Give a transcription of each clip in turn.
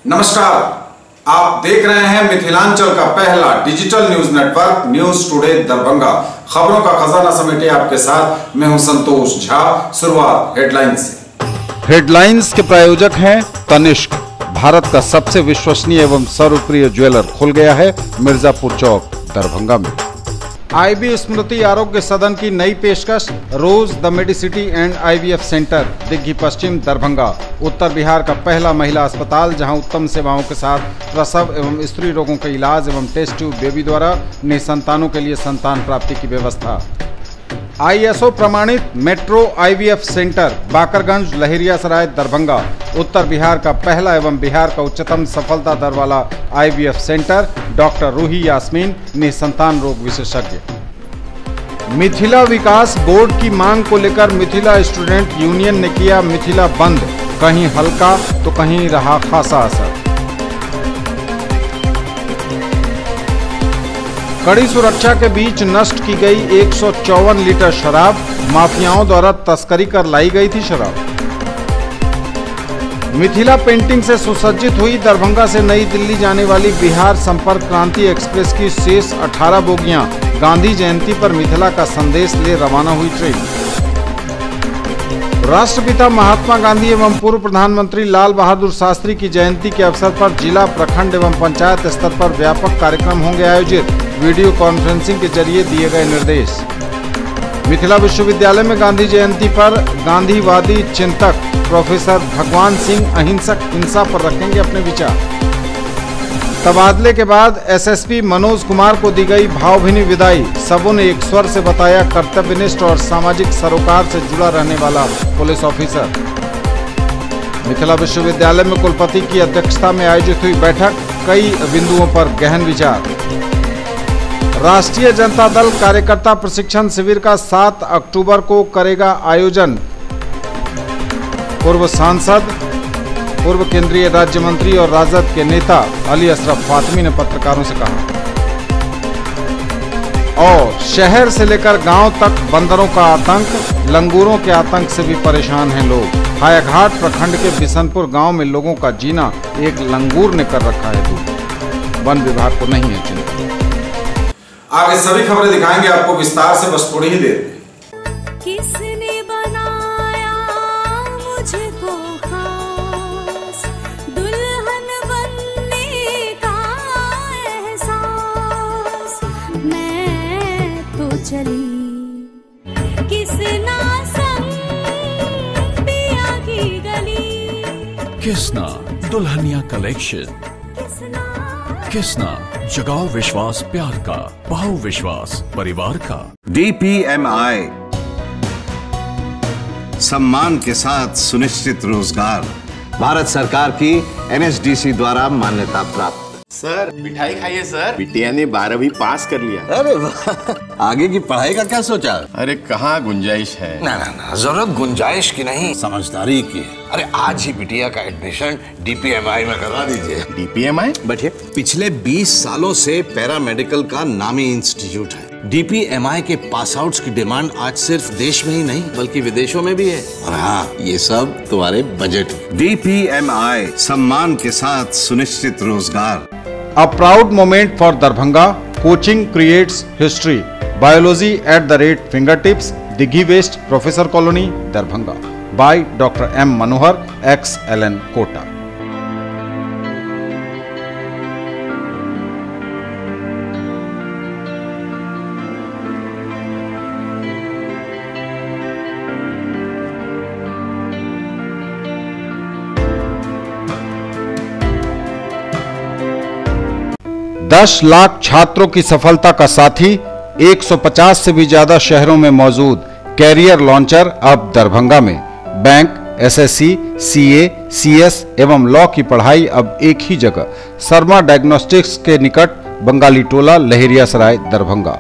नमस्कार, आप देख रहे हैं मिथिलांचल का पहला digital news network news today Darbhanga. खबरों का खजाना समेटे आपके साथ मैं हूं संतोष झा। शुरुआत हेडलाइंस से। हेडलाइंस के प्रायोजक हैं तनिष्क। भारत का सबसे विश्वसनीय एवं सर्वप्रिय ज्वेलर खुल गया है मिर्जापुर चौक दरभंगा में। आईबी स्मृति आरोग्य सदन की नई पेशकश, Rose the Medicity and IVF centre, Digghi Paschim Darbhanga. उत्तर बिहार का पहला महिला अस्पताल जहां उत्तम सेवाओं के साथ प्रसव एवं स्त्री रोगों के इलाज एवं टेस्ट ट्यूब बेबी द्वारा निसंतानों के लिए संतान प्राप्ति की व्यवस्था। ISO प्रमाणित metro IVF centre, Bakarganj, Laheriasarai, Darbhanga. उत्तर बिहार का पहला एवं बिहार का उच्चतम सफलता दर वाला IVF centre. Doctor Ruhi Yasmin, निसंतान रोग विशेषज्ञ। मिथिला विकास बोर्ड की मांग को लेकर मिथिला स्टूडेंट यूनियन ने किया मिथिला बंद, कहीं हल्का तो कहीं रहा खासा असर। कड़ी सुरक्षा के बीच नष्ट की गई 154 लीटर शराब, माफियाओं द्वारा तस्करी कर लाई गई थी शराब। मिथिला पेंटिंग से सुसज्जित हुई दरभंगा से नई दिल्ली जाने वाली बिहार संपर्क क्रांति एक्सप्रेस की शेष 18 बोगियां। गांधी जयंती पर मिथिला का संदेश ले रवाना हुई ट्रेन। राष्ट्रपिता महात्मा गांधी एवं पूर्व प्रधानमंत्री लाल बहादुर शास्त्री की जयंती के अवसर पर जिला, प्रखंड एवं पंचायत स्तर पर व्यापक कार्यक्रम होंगे आयोजित। वीडियो कॉन्फ्रेंसिंग के जरिए दिए गए निर्देश। मिथिला विश्वविद्यालय में गांधी जयंती पर गांधीवादी चिंतक प्रोफेसर भगवान सिंह अहिंसक हिंसा पर रखेंगे अपने विचार। तबादले के बाद SSP मनोज कुमार को दी गई भावभीनी विदाई। सबों ने एक स्वर से बताया कर्तव्यनिष्ठ और सामाजिक सरोकार से जुड़ा रहने वाला पुलिस ऑफिसर। मिथिला विश्वविद्यालय में कुलपति की अध्यक्षता में आयोजित हुई बैठक, कई बिंदुओं पर गहन विचार। राष्ट्रीय जनता दल कार्यकर्ता प्रशिक्षण शिविर का 7 अक्टूबर को करेगा आयोजन। पूर्व सांसद, पूर्व केंद्रीय राज्य मंत्री और राजद के नेता अली अशरफ फातमी ने पत्रकारों से कहा। और शहर से लेकर गांव तक बंदरों का आतंक, लंगूरों के आतंक से भी परेशान हैं लोग। हायाघाट प्रखंड के बिशनपुर गांव में लोगों का जीना एक लंगूर ने कर रखा है दूर। वन विभाग को नहीं है चिंता। आगे सभी खबरें दिखाएंगे आपको विस्तार से, बस थोड़ी ही देर में। किसने बनाया मुझको खास, दुल्हन बनने का एहसास, मैं तो चली किसना संग पिया की गली। किसना दुल्हनिया कलेक्शन, किसना जगाओ विश्वास प्यार का, बहु विश्वास परिवार का। DPMI, सम्मान के साथ सुनिश्चित रोजगार, भारत सरकार की NSDC द्वारा मान्यता प्राप्त। सर मिठाई खाइए सर, बिटिया ने 12वीं पास कर लिया। अरे वाह, आगे की पढ़ाई का क्या सोचा? अरे कहाँ गुंजाइश है। ना जरूरत गुंजाइश की नहीं, समझदारी की। अरे आज ही बिटिया का एडमिशन DPMI में करवा दीजिए। DPMI? बैठिए। पिछले 20 सालों से पैरामेडिकल का नामी इंस्टीट्यूट है। DPMI के पास आउट्स की डिमांड आज सिर्फ देश में ही नहीं बल्कि विदेशों में भी है। और हाँ, ये सब तुम्हारे बजट। DPMI, सम्मान के साथ सुनिश्चित रोजगार। A proud moment for Darbhanga. Coaching creates history. Biology at the fingertips. Dighi West, Professor Colony, Darbhanga. By Dr. M. Manohar, ex-LN Kota. दस लाख छात्रों की सफलता का साथी, 150 से भी ज्यादा शहरों में मौजूद कैरियर लॉन्चर अब दरभंगा में। बैंक, SSC, CA, CS एवं लॉ की पढ़ाई अब एक ही जगह। शर्मा डायग्नोस्टिक्स के निकट, बंगाली टोला, लहेरियासराय, दरभंगा।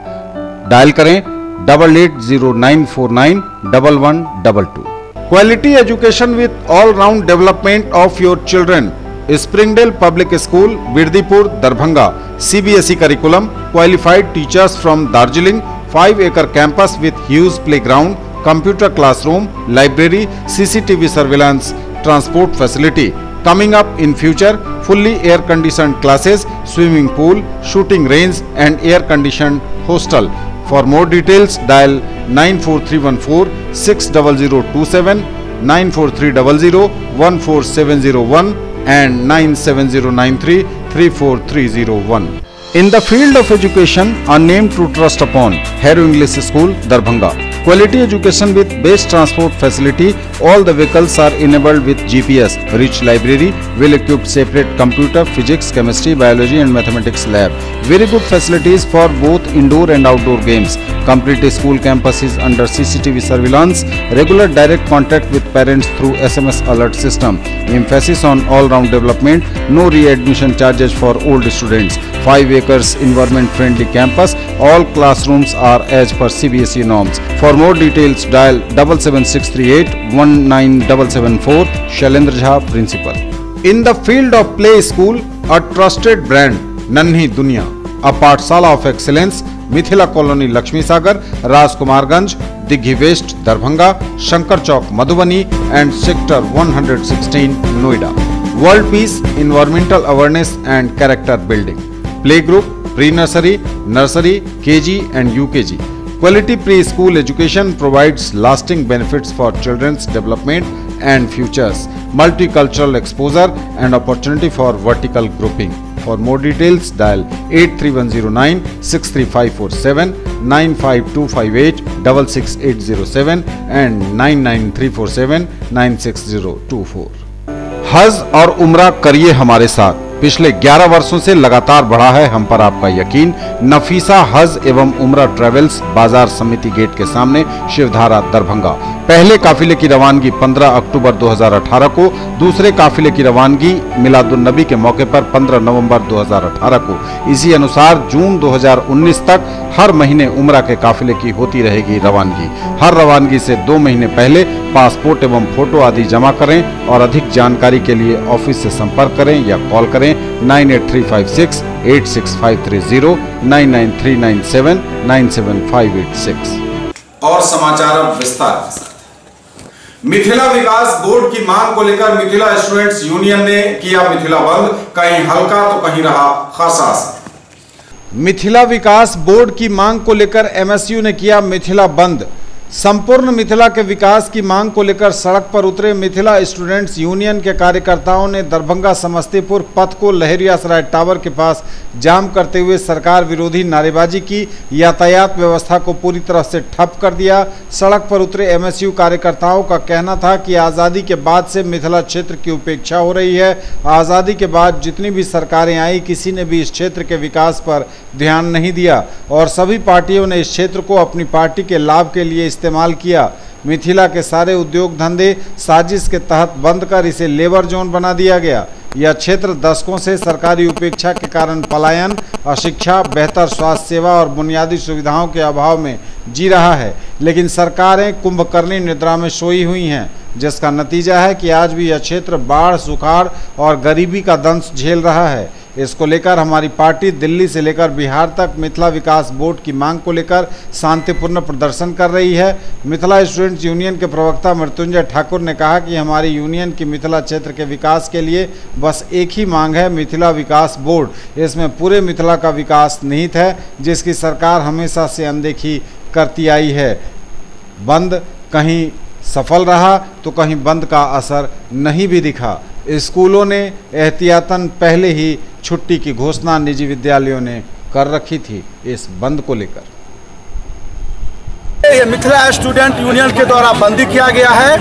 डायल करें 880949 1122। Quality education with all round development of your children. Springdale public school, Birdipur, Darbhanga. CBSE curriculum, qualified teachers from Darjeeling, 5-acre campus with huge playground, computer classroom, library, CCTV surveillance, transport facility. Coming up in future, fully air-conditioned classes, swimming pool, shooting range and air-conditioned hostel. For more details, dial 94314 60027, 94300 14701 and 97093 34301. In the field of education, a name to trust upon, Hero English School, Darbhanga. Quality education with best transport facility. All the vehicles are enabled with GPS. Rich library, well-equipped separate computer, physics, chemistry, biology and mathematics lab. Very good facilities for both indoor and outdoor games. Complete school campus is under CCTV surveillance. Regular direct contact with parents through SMS alert system. Emphasis on all-round development. No re-admission charges for old students. 5 acres environment-friendly campus. All classrooms are as per CBSE norms. For more details, dial 77638 19774. Shailendra Jha, Principal. In the field of play school, a trusted brand, Nanhi Dunya, a Pathshala of excellence, Mithila Colony, Lakshmi Sagar, Rajkumarganj, Dighi West, Darbhanga, Shankar Chowk, Madhubani and Sector 116, Noida. World Peace, Environmental Awareness and Character Building. Playgroup, Pre-Nursery, Nursery, KG and UKG. Quality preschool education provides lasting benefits for children's development and futures. Multicultural exposure and opportunity for vertical grouping. For more details, dial 83109 63547, 95258 66807 and 99347 96024. हज और उम्रा करिए हमारे साथ। पिछले 11 वर्षों से लगातार बढ़ा है हम पर आपका यकीन। नफीसा हज एवं उम्रा ट्रेवल्स, बाजार समिति गेट के सामने, शिवधारा, दरभंगा। पहले काफिले की रवानगी 15 अक्टूबर 2018 को, दूसरे काफिले की रवानगी मिलादुन्नबी के मौके पर 15 नवंबर 2018 को। इसी अनुसार जून 2019 तक हर महीने उम्रा के काफिले की होती रहेगी रवानगी। हर रवानगी से 2 महीने पहले पासपोर्ट एवं फोटो आदि जमा करें और अधिक जानकारी के लिए ऑफिस से संपर्क करें या कॉल करें 98356 86530, 99397 97586। और समाचार अब विस्तार के साथ। मिथिला विकास बोर्ड की मांग को लेकर मिथिला स्टूडेंट्स यूनियन ने किया मिथिला बंद, कहीं हल्का तो कहीं रहा खासा असर। मिथिला विकास बोर्ड की मांग को लेकर एमएसयू ने किया मिथिला बंद। संपूर्ण मिथिला के विकास की मांग को लेकर सड़क पर उतरे मिथिला स्टूडेंट्स यूनियन के कार्यकर्ताओं ने दरभंगा समस्तीपुर पथ को लहेरियासराय टावर के पास जाम करते हुए सरकार विरोधी नारेबाजी की। यातायात व्यवस्था को पूरी तरह से ठप कर दिया। सड़क पर उतरे एमएसयू कार्यकर्ताओं का कहना था कि आज़ादी के बाद से मिथिला क्षेत्र की उपेक्षा हो रही है। आज़ादी के बाद जितनी भी सरकारें आई, किसी ने भी इस क्षेत्र के विकास पर ध्यान नहीं दिया और सभी पार्टियों ने इस क्षेत्र को अपनी पार्टी के लाभ के लिए इस्तेमाल किया। मिथिला के सारे उद्योग धंधे साजिश के तहत बंद कर इसे लेबर जोन बना दिया गया। यह क्षेत्र दशकों से सरकारी उपेक्षा के कारण पलायन, अशिक्षा, बेहतर स्वास्थ्य सेवा और बुनियादी सुविधाओं के अभाव में जी रहा है। लेकिन सरकारें कुंभकर्णी निद्रा में सोई हुई हैं, जिसका नतीजा है कि आज भी यह क्षेत्र बाढ़, सुखाड़ और गरीबी का दंश झेल रहा है। इसको लेकर हमारी पार्टी दिल्ली से लेकर बिहार तक मिथिला विकास बोर्ड की मांग को लेकर शांतिपूर्ण प्रदर्शन कर रही है। मिथिला स्टूडेंट्स यूनियन के प्रवक्ता मृत्युंजय ठाकुर ने कहा कि हमारी यूनियन की मिथिला क्षेत्र के विकास के लिए बस एक ही मांग है, मिथिला विकास बोर्ड। इसमें पूरे मिथिला का विकास निहित है, जिसकी सरकार हमेशा से अनदेखी करती आई है। बंद कहीं सफल रहा तो कहीं बंद का असर नहीं भी दिखा। स्कूलों ने एहतियातन पहले ही छुट्टी की घोषणा निजी विद्यालयों ने कर रखी थी इस बंद को लेकर। ये मिथिला स्टूडेंट यूनियन के द्वारा बंदी किया गया है।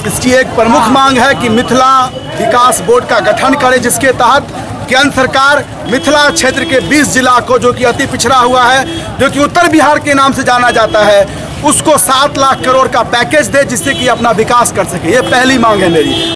इसकी एक प्रमुख मांग है कि मिथिला विकास बोर्ड का गठन करे, जिसके तहत केंद्र सरकार मिथिला क्षेत्र के 20 जिला को, जो कि अति पिछड़ा हुआ है, जो कि उत्तर बिहार के नाम से जाना जाता है, उसको 7 लाख करोड़ का पैकेज दे, जिससे कि अपना विकास कर सके। ये पहली मांग है मेरी।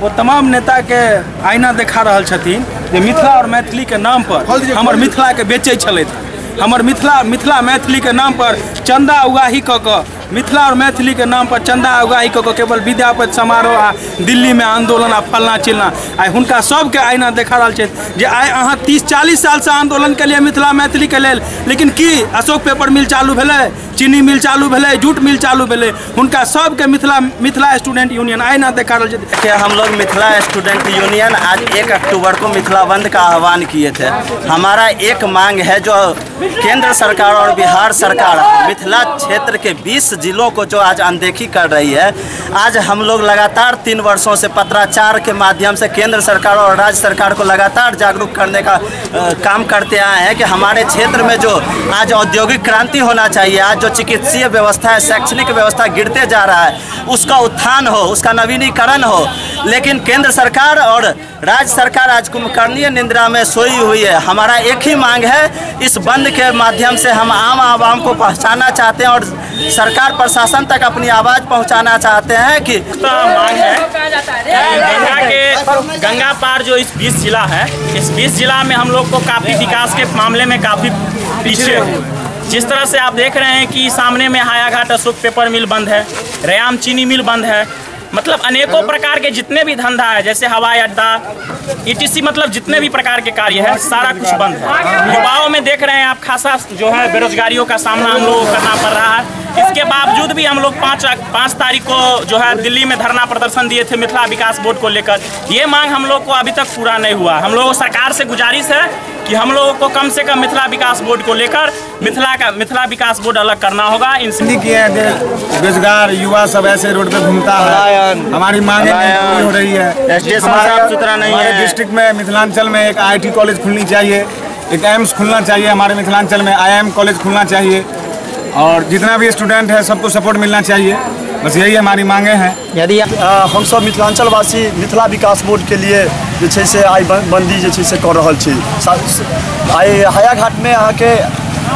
वो तमाम नेता के आईना देखा रहा छथिन जे मिथिला और मैथिली के नाम पर हमर मिथिला के बेचे छलैथ। हमर मिथिला मैथिली के नाम पर चंदा उगाही क मिथिला और मैथिली के नाम पर चंदा उगाही को केवल विद्यापति समारोह आ दिल्ली में आंदोलन आ फलना चिलना आइ हुनका सबके आईना देखा रहल छै जे आइ अहाँ 30-40 साल से आंदोलन के लिए मिथिला मैथिली के लेल, लेकिन की अशोक पेपर मिल चालू भेलै, चीनी मिल चालू भेलै, जूट मिल चालू भेलै, हुनका सबके मिथिला स्टूडेंट यूनियन आईना देखा रहल छै कि हम लोग मिथिला स्टूडेंट यूनियन आज 1 अक्टूबर को मिथिला बंद का आह्वान किए थे। हमारा एक मांग है जो केंद्र सरकार और बिहार सरकार मिथिला क्षेत्र के 20 जिलों को जो आज अनदेखी कर रही है। आज हम लोग लगातार 3 वर्षों से पत्राचार के माध्यम से केंद्र सरकार और राज्य सरकार को लगातार जागरूक करने का काम करते आए हैं कि हमारे क्षेत्र में जो आज औद्योगिक क्रांति होना चाहिए, आज जो चिकित्सीय व्यवस्था है, शैक्षणिक व्यवस्था गिरते जा रहा है, उसका उत्थान हो, उसका नवीनीकरण हो। लेकिन केंद्र सरकार और राज्य सरकार आज कुंभकर्णीय निंद्रा में सोई हुई है। हमारा एक ही मांग है, इस बंद के माध्यम से हम आम आवाम को पहुंचाना चाहते हैं और सरकार प्रशासन तक अपनी आवाज़ पहुंचाना चाहते हैं कि मांग है गंगा पार जो इस 20 जिला है, इस 20 जिला में हम लोग को काफ़ी विकास के मामले में काफ़ी पीछे हो। जिस तरह से आप देख रहे हैं कि सामने में हायाघाट अशोक पेपर मिल बंद है, रयाम चीनी मिल बंद है, मतलब अनेकों प्रकार के जितने भी धंधा है जैसे हवाई अड्डा ETC, मतलब जितने भी प्रकार के कार्य है सारा कुछ बंद है। युवाओं में देख रहे हैं आप खासा जो है बेरोजगारियों का सामना हम लोगों को करना पड़ रहा है। इसके बावजूद भी हम लोग 5 तारीख को जो है दिल्ली में धरना प्रदर्शन दिए थे मिथिला विकास बोर्ड को लेकर। ये मांग हम लोग को अभी तक पूरा नहीं हुआ। हम लोगों सरकार से गुजारिश है कि हम लोगों को कम से कम मिथिला विकास बोर्ड को लेकर मिथिला विकास बोर्ड अलग करना होगा। इनसे बेरोजगार युवा सब ऐसे रोड पे घूमता है, हमारी मांगे पूरी हो रही है। साफ सुथरा नहीं है। हमारे डिस्ट्रिक्ट में मिथिलांचल में एक IIT कॉलेज खुलनी चाहिए, एक एम्स खुलना चाहिए, हमारे मिथिलांचल में IIM कॉलेज खुलना चाहिए और जितना भी स्टूडेंट है सबको सपोर्ट मिलना चाहिए। बस यही हमारी मांगे हैं। यदि हम सब मिथिलांचल वासी मिथिला विकास बोर्ड के लिए जे छै से आइ बंदी जे छै से कर रहल छी। आइ हायाघाट में आके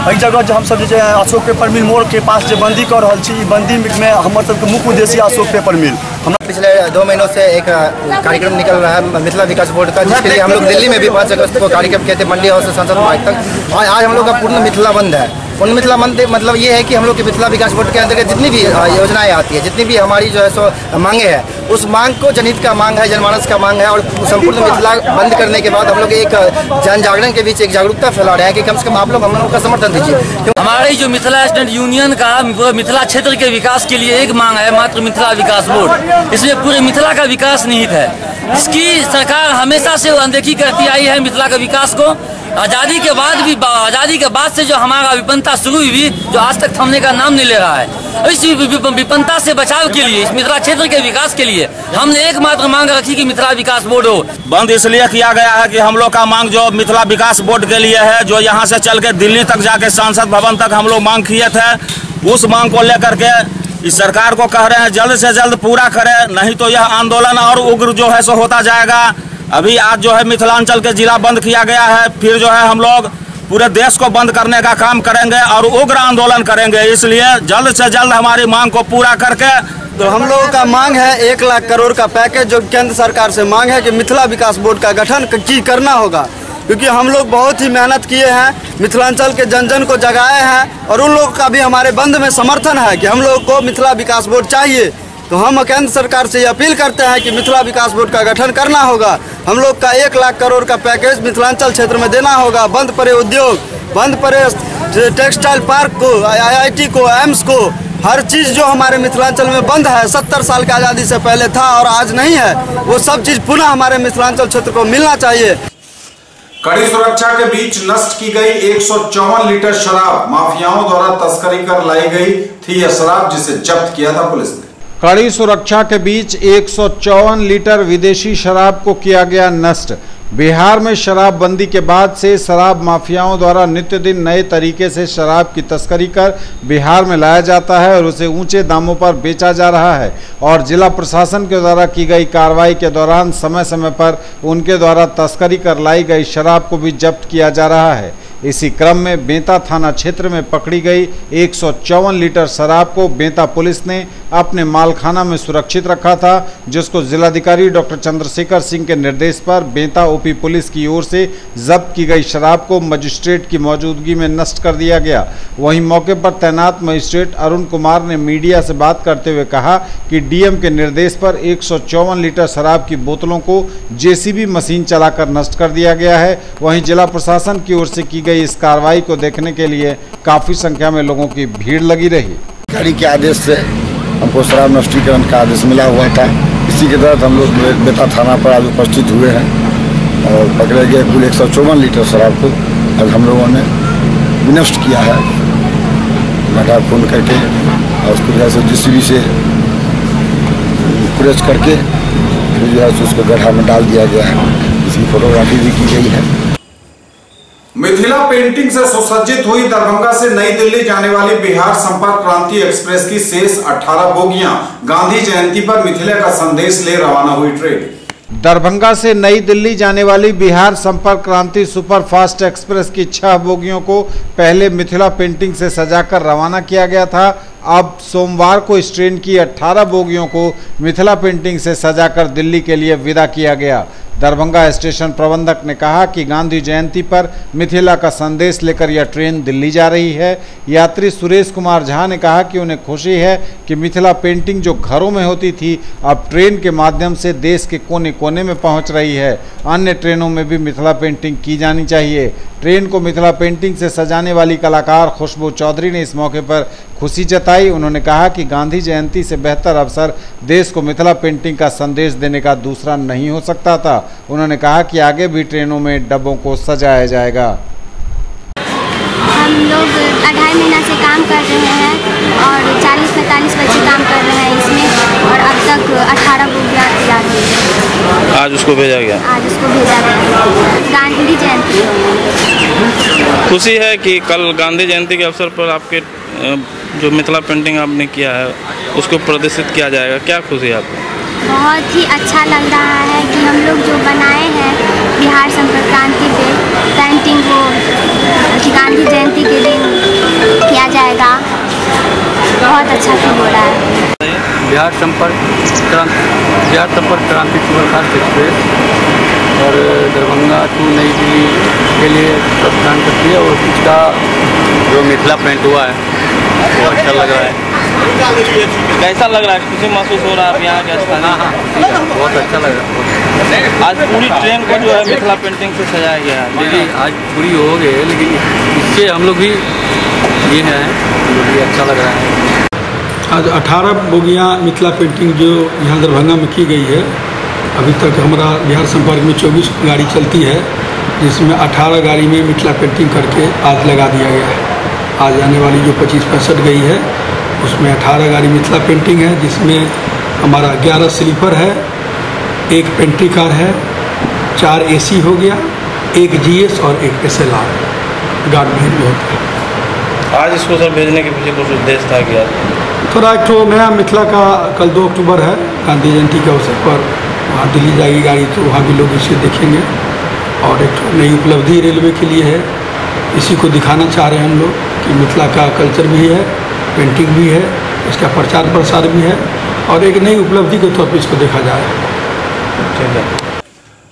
एक जगह जो हम सब जे अशोक पेपर मिल मोड़ के पास जो बंदी कर रहल छी, बंदी में हमर सबके मुख्य उद्देश्य अशोक पेपर मिल। पिछले 2 महीनों से एक कार्यक्रम निकल रहा है मिथिला विकास बोर्ड का, जिसके लिए हम लोग दिल्ली में भी 5 अगस्त को कार्यक्रम किए थे, मंडी हाउस से संसद मार्ग तक। आज हम लोग का पूर्ण मिथिला बंद है। पूर्ण मिथिला बंद मतलब ये है कि हम लोग के मिथिला विकास बोर्ड के अंतर्गत जितनी भी योजनाएं आती है, जितनी भी हमारी जो है सो मांगे हैं, उस मांग को जनहित का मांग है, जनमानस का मांग है और संपूर्ण मिथिला बंद करने के बाद हम लोग एक जन जागरण के बीच एक जागरूकता फैला रहे हैं कि कम से कम आप लोग हम लोगों का समर्थन दीजिए। हमारी जो मिथिला स्टूडेंट यूनियन का मिथिला क्षेत्र के विकास के लिए एक मांग है, मात्र मिथिला विकास बोर्ड। इसलिए पूरे मिथिला का विकास निहित है। इसकी सरकार हमेशा से अनदेखी करती आई है मिथिला के विकास को। आज़ादी के बाद से जो हमारा विपन्नता शुरू हुई, जो आज तक थमने का नाम नहीं ले रहा है, इस विपन्नता से बचाव के लिए, इस मिथिला क्षेत्र के विकास के लिए हमने एकमात्र मांग रखी कि मिथिला विकास बोर्ड हो। बंद इसलिए किया गया है कि हम लोग का मांग जो मिथिला विकास बोर्ड के लिए है, जो यहाँ से चल के दिल्ली तक जाके संसद भवन तक हम लोग मांग किए थे, उस मांग को लेकर के इस सरकार को कह रहे हैं जल्द से जल्द पूरा करें, नहीं तो यह आंदोलन और उग्र जो है सो होता जाएगा। अभी आज जो है मिथिलांचल के जिला बंद किया गया है, फिर जो है हम लोग पूरे देश को बंद करने का काम करेंगे और उग्र आंदोलन करेंगे। इसलिए जल्द से जल्द हमारी मांग को पूरा करके तो हम लोगों का मांग है 1 लाख करोड़ का पैकेज, जो केंद्र सरकार से मांग है कि मिथिला विकास बोर्ड का गठन करना होगा, क्योंकि हम लोग बहुत ही मेहनत किए हैं, मिथिलांचल के जन जन को जगाए हैं और उन लोगों का भी हमारे बंद में समर्थन है कि हम लोग को मिथिला विकास बोर्ड चाहिए। तो हम केंद्र सरकार से अपील करते हैं कि मिथिला विकास बोर्ड का गठन करना होगा। हम लोग का 1 लाख करोड़ का पैकेज मिथिलांचल क्षेत्र में देना होगा। बंद पड़े उद्योग, बंद पड़े टेक्सटाइल पार्क को, IIT को, एम्स को, हर चीज़ जो हमारे मिथिलांचल में बंद है, 70 साल की आज़ादी से पहले था और आज नहीं है, वो सब चीज़ पुनः हमारे मिथिलांचल क्षेत्र को मिलना चाहिए। कड़ी सुरक्षा के बीच नष्ट की गई 154 लीटर शराब, माफियाओं द्वारा तस्करी कर लाई गई थी यह शराब, जिसे जब्त किया था पुलिस ने। कड़ी सुरक्षा के बीच 154 लीटर विदेशी शराब को किया गया नष्ट। बिहार में शराबबंदी के बाद से शराब माफियाओं द्वारा नित्य दिन नए तरीके से शराब की तस्करी कर बिहार में लाया जाता है और उसे ऊंचे दामों पर बेचा जा रहा है और जिला प्रशासन के द्वारा की गई कार्रवाई के दौरान समय समय पर उनके द्वारा तस्करी कर लाई गई शराब को भी जब्त किया जा रहा है। इसी क्रम में बेंता थाना क्षेत्र में पकड़ी गई 154 लीटर शराब को बेंता पुलिस ने अपने मालखाना में सुरक्षित रखा था, जिसको जिलाधिकारी डॉक्टर चंद्रशेखर सिंह के निर्देश पर बेंता ओपी पुलिस की ओर से जब्त की गई शराब को मजिस्ट्रेट की मौजूदगी में नष्ट कर दिया गया। वहीं मौके पर तैनात मजिस्ट्रेट अरुण कुमार ने मीडिया से बात करते हुए कहा कि डीएम के निर्देश पर 154 लीटर शराब की बोतलों को जेसीबी मशीन चलाकर नष्ट कर दिया गया है। वहीं जिला प्रशासन की ओर से की गई इस कार्रवाई को देखने के लिए काफी संख्या में लोगों की भीड़ लगी रही। अधिकारी के आदेश से हमको शराब नष्टीकरण का आदेश मिला हुआ था। इसी के तहत हम लोग बेता थाना पर आज उपस्थित हुए हैं और पकड़े गए कुल 154 लीटर शराब को आज हम लोगों ने विनष्ट किया है, गड्ढा खोल करके और उसको जो है जेसीबी से प्रेस करके फिर जो है उसको गड्ढा में डाल दिया गया है। इसकी फोटोग्राफी भी की गई है। मिथिला पेंटिंग से सुसज्जित हुई दरभंगा से नई दिल्ली जाने वाली बिहार संपर्क क्रांति एक्सप्रेस की शेष 18 बोगियां गांधी जयंती पर मिथिला का संदेश ले रवाना हुई ट्रेन। दरभंगा से नई दिल्ली जाने वाली बिहार संपर्क क्रांति सुपरफास्ट एक्सप्रेस की 6 बोगियों को पहले मिथिला पेंटिंग से सजाकर रवाना किया गया था। अब सोमवार को इस ट्रेन की 18 बोगियों को मिथिला पेंटिंग से सजाकर दिल्ली के लिए विदा किया गया। दरभंगा स्टेशन प्रबंधक ने कहा कि गांधी जयंती पर मिथिला का संदेश लेकर यह ट्रेन दिल्ली जा रही है। यात्री सुरेश कुमार झा ने कहा कि उन्हें खुशी है कि मिथिला पेंटिंग जो घरों में होती थी अब ट्रेन के माध्यम से देश के कोने कोने में पहुंच रही है। अन्य ट्रेनों में भी मिथिला पेंटिंग की जानी चाहिए। ट्रेन को मिथिला पेंटिंग से सजाने वाली कलाकार खुशबू चौधरी ने इस मौके पर खुशी जताई। उन्होंने कहा कि गांधी जयंती से बेहतर अवसर देश को मिथिला पेंटिंग का संदेश देने का दूसरा नहीं हो सकता था। उन्होंने कहा कि आगे भी ट्रेनों में डब्बों को सजाया जाएगा। हम लोग 2.5 महीना से काम कर रहे हैं और 40-45 बच्चे काम कर रहे हैं इसमें और अब तक 18 बोगियां तैयार हुई है। आज उसको भेजा गया? आज उसको भेजा गया गांधी जयंती। खुशी है कि कल गांधी जयंती के अवसर पर आपके जो मिथिला पेंटिंग आपने किया है उसको प्रदर्शित किया जाएगा। क्या खुशी है आपको? बहुत ही अच्छा लग रहा है कि हम लोग जो बनाए हैं बिहार संपर्क क्रांति पे पेंटिंग को गांधी जयंती के दिन किया जाएगा। बहुत अच्छा फील हो रहा है। बिहार संपर्क क्रांति सुपरफास्ट एक्सप्रेस और दरभंगा टू नई दिल्ली के लिए प्रस्थान करती है और इसका जो मिथिला पेंट हुआ है वो अच्छा लग रहा है। कैसा लग रहा है? खुशी महसूस हो रहा है आप यहाँ के स्थान? हाँ, बहुत अच्छा लग रहा है। आज पूरी ट्रेन को जो है मिथिला पेंटिंग से सजाया गया है। देखिए आज पूरी हो गई लेकिन इससे हम लोग भी ये हैं जो भी अच्छा लग रहा है। आज 18 बोगियाँ मिथिला पेंटिंग जो यहाँ दरभंगा में की गई है। अभी तक हमारा बिहार संपर्क में 24 गाड़ी चलती है जिसमें 18 गाड़ी में मिथिला पेंटिंग करके आज लगा दिया गया है। आज आने वाली जो 25-65 गई है उसमें 18 गाड़ी मिथिला पेंटिंग है जिसमें हमारा 11 स्लीपर है, 1 पेंट्री कार है, 4 AC हो गया, 1 GS और 1 SLR गार्ड में भी होता है। आज इसको सर भेजने के पीछे कुछ उद्देश्य था क्या? थोड़ा एक तो नया मिथिला का कल 2 अक्टूबर है गांधी जयंती के अवसर पर वहाँ दिल्ली जाएगी गाड़ी तो वहाँ भी लोग इसे देखेंगे और एक नई उपलब्धि रेलवे के लिए है। इसी को दिखाना चाह रहे हैं हम लोग कि मिथिला का कल्चर भी है, पेंटिंग भी है, इसका प्रचार प्रसार भी है और एक नई उपलब्धि के तौर पर इसको देखा जा रहा है।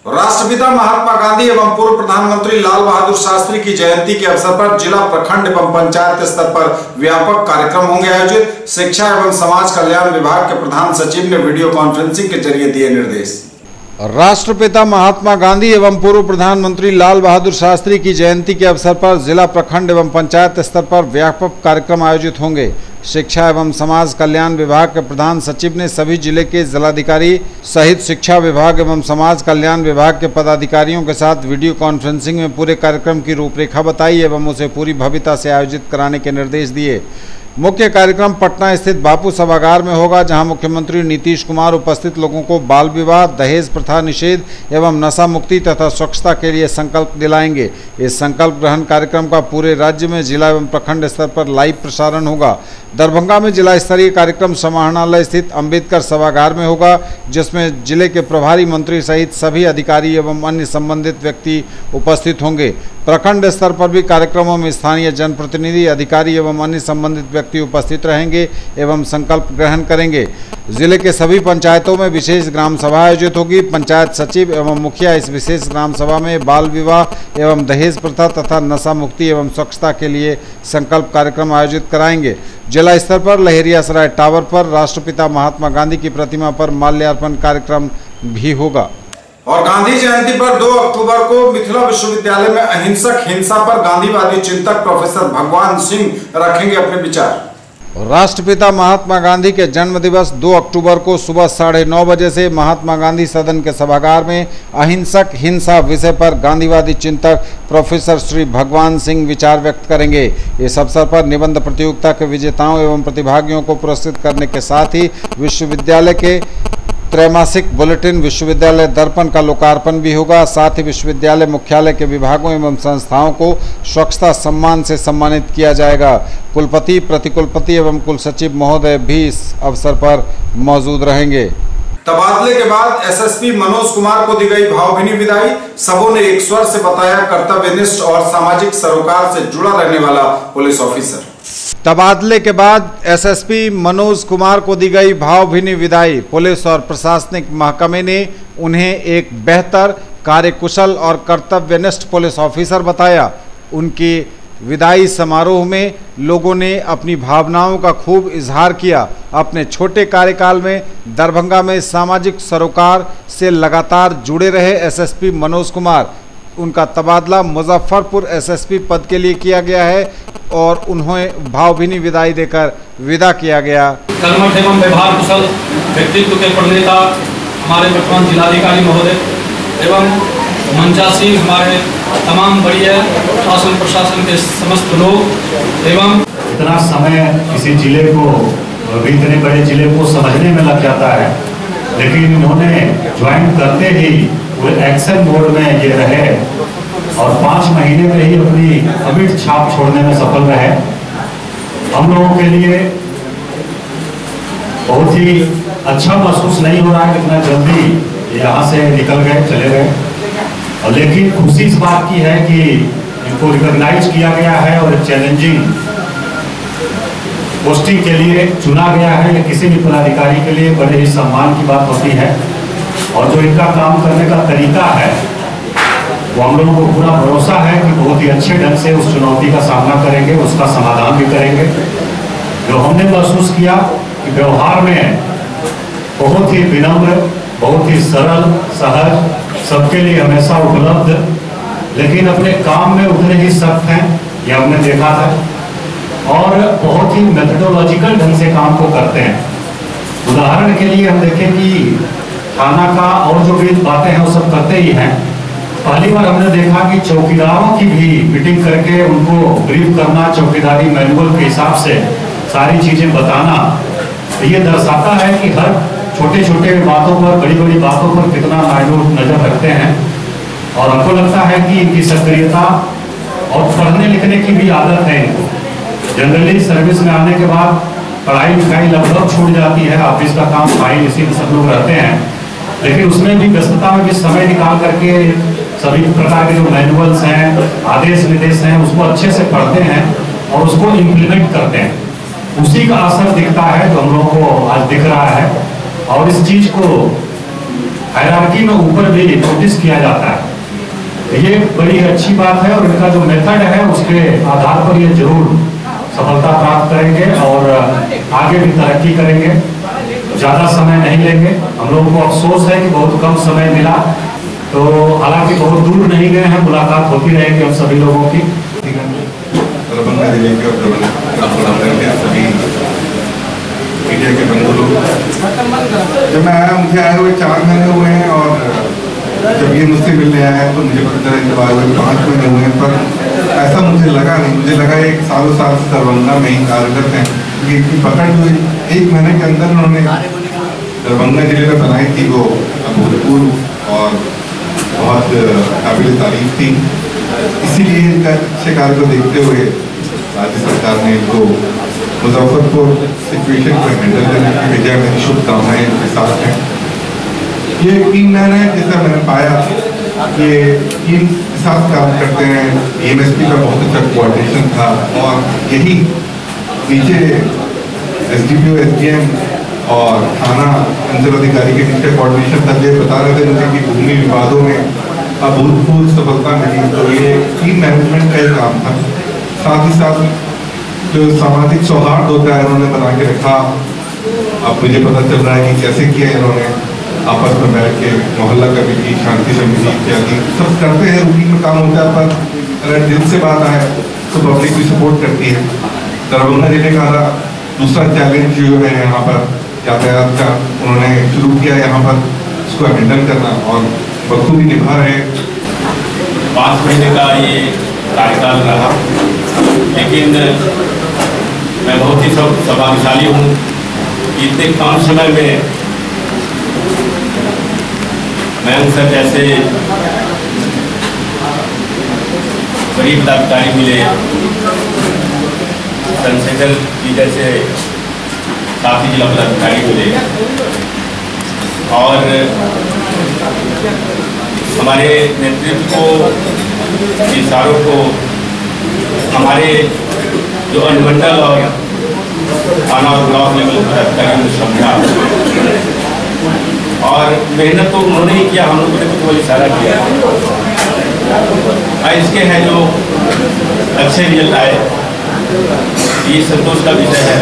राष्ट्रपिता महात्मा गांधी एवं पूर्व प्रधानमंत्री लाल बहादुर शास्त्री की जयंती के अवसर पर जिला, प्रखंड एवं पंचायत स्तर पर व्यापक कार्यक्रम होंगे आयोजित। शिक्षा एवं समाज कल्याण विभाग के प्रधान सचिव ने वीडियो कॉन्फ्रेंसिंग के जरिए दिए निर्देश। राष्ट्रपिता महात्मा गांधी एवं पूर्व प्रधानमंत्री लाल बहादुर शास्त्री की जयंती के अवसर पर जिला, प्रखंड एवं पंचायत स्तर पर व्यापक कार्यक्रम आयोजित होंगे। शिक्षा एवं समाज कल्याण विभाग के प्रधान सचिव ने सभी जिले के जिलाधिकारी सहित शिक्षा विभाग एवं समाज कल्याण विभाग के पदाधिकारियों के साथ वीडियो कॉन्फ्रेंसिंग में पूरे कार्यक्रम की रूपरेखा बताई एवं उसे पूरी भव्यता से आयोजित कराने के निर्देश दिए। मुख्य कार्यक्रम पटना स्थित बापू सभागार में होगा, जहां मुख्यमंत्री नीतीश कुमार उपस्थित लोगों को बाल विवाह, दहेज प्रथा निषेध एवं नशा मुक्ति तथा स्वच्छता के लिए संकल्प दिलाएंगे। इस संकल्प ग्रहण कार्यक्रम का पूरे राज्य में जिला एवं प्रखंड स्तर पर लाइव प्रसारण होगा। दरभंगा में जिला स्तरीय कार्यक्रम समाहरणालय स्थित अंबेडकर सभागार में होगा, जिसमें जिले के प्रभारी मंत्री सहित सभी अधिकारी एवं अन्य संबंधित व्यक्ति उपस्थित होंगे। प्रखंड स्तर पर भी कार्यक्रमों में स्थानीय जनप्रतिनिधि, अधिकारी एवं अन्य संबंधित व्यक्ति उपस्थित रहेंगे एवं संकल्प ग्रहण करेंगे। जिले के सभी पंचायतों में विशेष ग्राम सभा आयोजित होगी। पंचायत सचिव एवं मुखिया इस विशेष ग्राम सभा में बाल विवाह एवं दहेज प्रथा तथा नशा मुक्ति एवं स्वच्छता के लिए संकल्प कार्यक्रम आयोजित कराएंगे। जिला स्तर पर लहेरियासराय टावर पर राष्ट्रपिता महात्मा गांधी की प्रतिमा पर माल्यार्पण कार्यक्रम भी होगा। और गांधी जयंती पर 2 अक्टूबर को मिथिला विश्वविद्यालय में अहिंसक हिंसा पर गांधीवादी चिंतक प्रोफेसर भगवान सिंह रखेंगे अपने विचार। राष्ट्रपिता महात्मा गांधी के जन्म दिवस 2 अक्टूबर को सुबह 9:30 बजे से महात्मा गांधी सदन के सभागार में अहिंसक हिंसा विषय पर गांधीवादी चिंतक प्रोफेसर श्री भगवान सिंह विचार व्यक्त करेंगे। इस अवसर पर निबंध प्रतियोगिता के विजेताओं एवं प्रतिभागियों को पुरस्कृत करने के साथ ही विश्वविद्यालय के त्रैमासिक बुलेटिन विश्वविद्यालय दर्पण का लोकार्पण भी होगा। साथ ही विश्वविद्यालय मुख्यालय के विभागों एवं संस्थाओं को स्वच्छता सम्मान से सम्मानित किया जाएगा। कुलपति, प्रतिकुलपति एवं कुलसचिव महोदय भी इस अवसर पर मौजूद रहेंगे। तबादले के बाद एसएसपी मनोज कुमार को दी गई भावभीनी विदाई। सबों ने एक स्वर से बताया कर्तव्यनिष्ठ और सामाजिक सरोकार से जुड़ा रहने वाला पुलिस ऑफिसर। तबादले के बाद एसएसपी मनोज कुमार को दी गई भावभीनी विदाई। पुलिस और प्रशासनिक महकमे ने उन्हें एक बेहतर, कार्यकुशल और कर्तव्यनिष्ठ पुलिस ऑफिसर बताया। उनकी विदाई समारोह में लोगों ने अपनी भावनाओं का खूब इजहार किया। अपने छोटे कार्यकाल में दरभंगा में सामाजिक सरोकार से लगातार जुड़े रहे एसएसपी मनोज कुमार। उनका तबादला मुजफ्फरपुर एसएसपी पद के लिए किया गया है और उन्हें भावभीनी विदाई देकर विदा किया गया। कर्मठ एवं व्यवहार कुशल व्यक्तित्व के प्रणेता हमारे वर्तमान जिलाधिकारी महोदय एवं मंचासीन हमारे तमाम वरीय शासन प्रशासन के समस्त लोग एवं इतना समय किसी जिले को, इतने बड़े जिले को समझने में लग जाता है, लेकिन उन्होंने ज्वाइन करते ही वो एक्शन मोड में ये रहे और 5 महीने में ही अपनी अमिट छाप छोड़ने में सफल रहे। हम लोगों के लिए बहुत ही अच्छा महसूस नहीं हो रहा है कितना जल्दी यहाँ से निकल गए, चले गए। लेकिन खुशी इस बात की है कि इनको रिकॉग्नाइज किया गया है और चैलेंजिंग पोस्टिंग के लिए चुना गया है। ये किसी भी पदाधिकारी के लिए बड़े ही सम्मान की बात होती है और जो इनका काम करने का तरीका है वो हम लोगों को पूरा भरोसा है कि बहुत ही अच्छे ढंग से उस चुनौती का सामना करेंगे, उसका समाधान भी करेंगे। जो हमने महसूस किया कि व्यवहार में बहुत ही विनम्र, बहुत ही सरल, सहज, सबके लिए हमेशा उपलब्ध, लेकिन अपने काम में उतने ही सख्त हैं, ये हमने देखा था। और बहुत ही मेथडोलॉजिकल ढंग से काम को करते हैं। उदाहरण के लिए हम देखें कि थाना का और जो भी बातें हैं वो सब करते ही हैं। पहली बार हमने देखा कि चौकीदारों की भी मीटिंग करके उनको ब्रीफ करना, चौकीदारी मैनुअल के हिसाब से सारी चीजें बताना। तो ये दर्शाता है कि हर छोटे छोटे बातों पर, बड़ी बड़ी बातों पर कितना मायनूट नजर रखते हैं। और हमको लगता है कि इनकी सक्रियता और पढ़ने लिखने की भी आदत है इनको। जनरली सर्विस में आने के बाद पढ़ाई लिखाई लगभग छूट जाती है, ऑफिस का काम, फाइल, इसी में सब लोग रहते हैं, लेकिन उसमें भी व्यस्तता में भी समय निकाल करके सभी प्रकार के जो मैनुअल्स हैं, आदेश निर्देश हैं, उसको अच्छे से पढ़ते हैं और उसको इम्प्लीमेंट करते हैं। उसी का असर दिखता है जो हम लोगों को आज दिख रहा है। और इस चीज को हायरार्की में ऊपर भी नोटिस किया जाता है। ये बड़ी अच्छी बात है और इनका जो मेथड है उसके आधार पर ये जरूर सफलता प्राप्त करेंगे और आगे भी तरक्की करेंगे। ज़्यादा समय नहीं लेंगे। हम लोगों को अफसोस है कि बहुत कम समय मिला, तो हालांकि बहुत दूर नहीं गए हैं, मुलाकात होती रहेगी हम सभी लोगों की। दरभंगा जिले के सभी मीडिया के बंधु लोग, जब मैं आया, मुझे आए हुए 4 महीने हुए हैं और जब ये मुझसे मिलने आया है तो मुझे पता चला जब आए हुए 5 महीने हुए हैं, पर ऐसा मुझे लगा नहीं। मुझे लगा एक सालों साल से दरभंगा में ही कार्यरत हैं, क्योंकि इतनी पकड़ जो 1 महीने के अंदर उन्होंने दरभंगा जिले में बनाई थी वो अभूतपूर्व और बहुत काबिल तारीफ थी। इसीलिए इनका अच्छे कार्य को देखते हुए राज्य सरकार ने इनको मुजफ्फरपुर सिचुएशन को हैंडल करने की वजह मेरी शुभकामनाएं इनके साथ हैं। ये टीम मैन है, जैसा मैंने पाया कि टीम के साथ काम करते हैं। एमएसपी का बहुत अच्छा कोऑर्डिनेशन था और यही नीचे एसडीपीओ, एसडीएम और थाना अंचल अधिकारी के बीच का कोऑर्डिनेशन था। ये बता रहे थे मुझे कि भूमि विवादों में अभूतपूर्व सफलता मिली, तो ये टीम मैनेजमेंट का ही काम था। साथ ही साथ जो सामाजिक सौहार्द होता है उन्होंने बना के रखा। अब मुझे पता चल रहा है कि कैसे किया इन्होंने, आपस में बैठ के मोहल्ला कमेटी, शांति समिति इत्यादि सब करते हैं। रूटीन में काम होता है, पर अगर दिल से बात आए तो पब्लिक भी सपोर्ट करती है। दरभंगा जिले का दूसरा चैलेंज जो है यहाँ पर यातायात का, उन्होंने शुरू किया यहाँ पर इसको हैंडल करना और बखूबी निभा रहे। 5 महीने का ये कार्यकाल रहा, लेकिन मैं बहुत ही सौभाग्यशाली हूँ कि इतने कम समय में मैं उन सब जैसे बड़ी पदाधिकारी मिले, चंद्रशेखर जी जैसे काफ़ी जिला पदाधिकारी मिले और हमारे नेतृत्व को, इशारों को हमारे जो अनुमंडल और थाना और ब्लॉक लेवल पर अधिकारियों ने समझा और मेहनत तो उन्होंने ही किया, हम लोगों ने तो केवल इशारा किया। इसके हैं जो अच्छे रिजल्ट आए, ये संतोष का विषय है।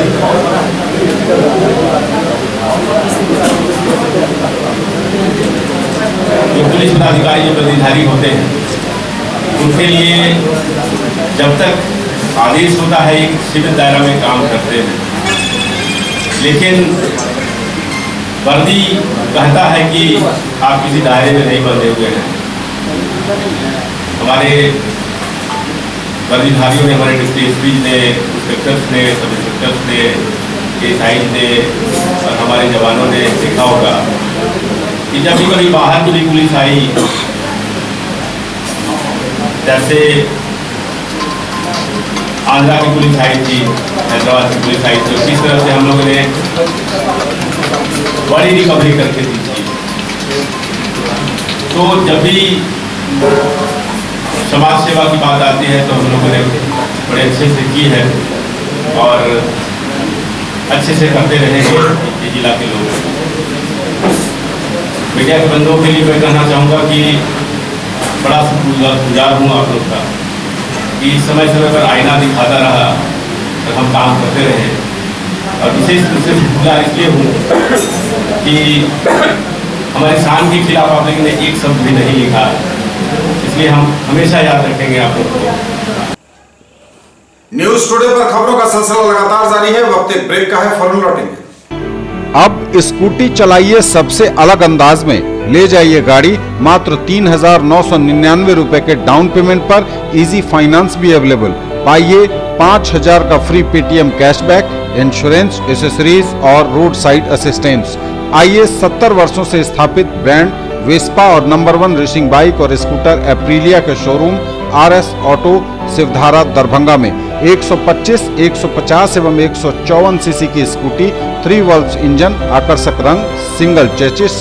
जो पुलिस पदाधिकारी जो प्रतिधारी होते हैं उनके लिए जब तक आदेश होता है एक सीमित दायरा में काम करते हैं, लेकिन वर्दी कहता है कि आप किसी दायरे में नहीं बंधे हुए हैं। हमारे वर्दीधारियों ने, हमारे डिप्टी एसपी ने, इंस्पेक्टर्स ने, सब इंस्पेक्टर्स ने, एसआई ने और हमारे जवानों ने देखा होगा कि जब भी कभी बाहर की भी पुलिस आई, जैसे आंध्रा की पुलिस आई थी, हैदराबाद की पुलिस आई थी, किस तरह से हम लोगों ने बड़ी रिकवरी करके दी थी। तो जब भी समाज सेवा की बात आती है तो हम लोगों ने बड़े अच्छे से की है और अच्छे से करते रहेंगे ये जिला के लोग। मीडिया के बंदों के लिए मैं कहना चाहूँगा कि बड़ा शुक्रगुजार हूँ आप लोग का कि समय समय पर आईना दिखाता रहा और हम काम करते रहे। और विशेष रूप से शुक्रगुजार इसलिए हूँ कि हमारे शान के खिलाफ आप लोगों ने एक शब्द भी नहीं लिखा, इसलिए हम हमेशा याद रखेंगे आप लोग को। न्यूज टुडे पर खबरों का सिलसिला लगातार जारी है। वक्त एक ब्रेक का है, फौरन लौटेंगे। अब स्कूटी चलाइए सबसे अलग अंदाज में, ले जाइए गाड़ी मात्र 3,999 रुपए के डाउन पेमेंट पर। इजी फाइनेंस भी अवेलेबल। पाइए 5,000 का free Paytm cashback, insurance, accessories और रोड साइड असिस्टेंस। आइए 70 वर्षों से स्थापित ब्रांड वेस्पा और नंबर 1 रेसिंग बाइक और स्कूटर एप्रिलिया के showroom RS auto Shivdhara Darbhanga में 125, 150 एवं 154 सीसी की स्कूटी, 3 वाल्व इंजन, आकर्षक रंग, single chassis,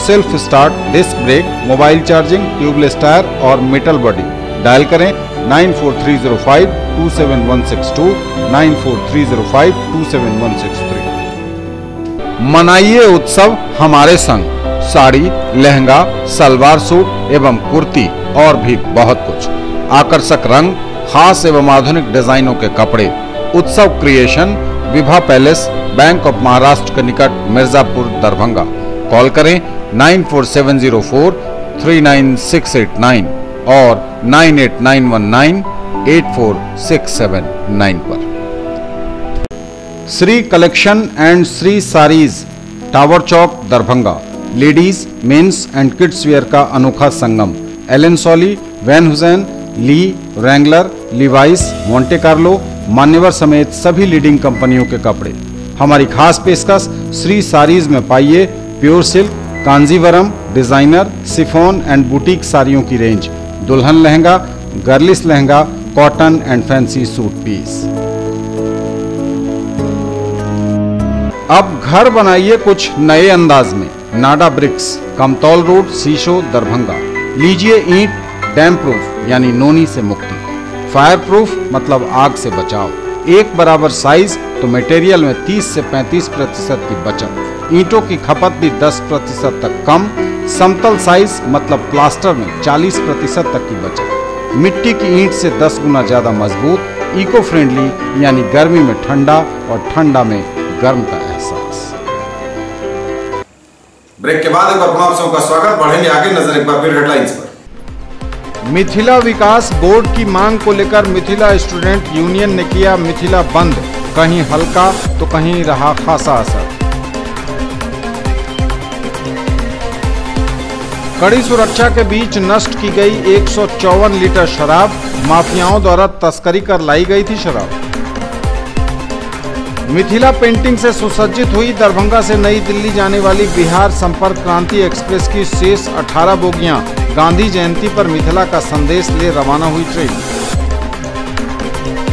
self start, disc brake, mobile charging, tubeless tyre और मेटल बॉडी। डायल करें 9430527162, 9430527163। मनाइए उत्सव हमारे संग। साड़ी, लहंगा, सलवार सूट एवं कुर्ती और भी बहुत कुछ। आकर्षक रंग, खास एवं आधुनिक डिजाइनों के कपड़े। उत्सव creation, Vibha palace, bank of Maharashtra के निकट, मिर्जापुर, दरभंगा। कॉल करें 9470439689 और 9891984679 पर। Shri Collection and Shri Sarees, Tower Chowk, Darbhanga. Ladies, men's and kids wear का अनोखा संगम। Allen Solly, Van Heusen, Lee, Wrangler, Levi's, Monte Carlo, Manyavar समेत सभी लीडिंग कंपनियों के कपड़े। हमारी खास पेशकश श्री सारीज में पाइए pure silk, Kanjivaram, designer, chiffon and boutique साड़ियों की रेंज, दुल्हन lehenga, girlish lehenga, cotton and fancy suit piece. अब घर बनाइए कुछ नए अंदाज में। नाडा ब्रिक्स, कमतौल रोड, शीशो, दरभंगा। लीजिए ईंट डैम प्रूफ यानी नोनी से मुक्ति, फायर प्रूफ मतलब आग से बचाव। एक बराबर साइज तो मटेरियल में 30 से 35% की बचत, ईंटों की खपत भी 10% तक कम। समतल साइज मतलब प्लास्टर में 40% तक की बचत, मिट्टी की ईंट से 10 गुना ज्यादा मजबूत, इको फ्रेंडली यानी गर्मी में ठंडा और ठंडा में गर्म का एहसास। ब्रेक के बाद एक बार तमाम सबका स्वागत। बढ़ेंगे आगे, नजर एक बार फिर हेडलाइंस पर। मिथिला विकास बोर्ड की मांग को लेकर मिथिला स्टूडेंट यूनियन ने किया मिथिला बंद, कहीं हल्का तो कहीं रहा खासा असर। कड़ी सुरक्षा के बीच नष्ट की गई 154 लीटर शराब, माफियाओं द्वारा तस्करी कर लाई गई थी शराब। मिथिला पेंटिंग से सुसज्जित हुई दरभंगा से नई दिल्ली जाने वाली बिहार संपर्क क्रांति एक्सप्रेस की शेष 18 बोगियां, गांधी जयंती पर मिथिला का संदेश ले रवाना हुई ट्रेन।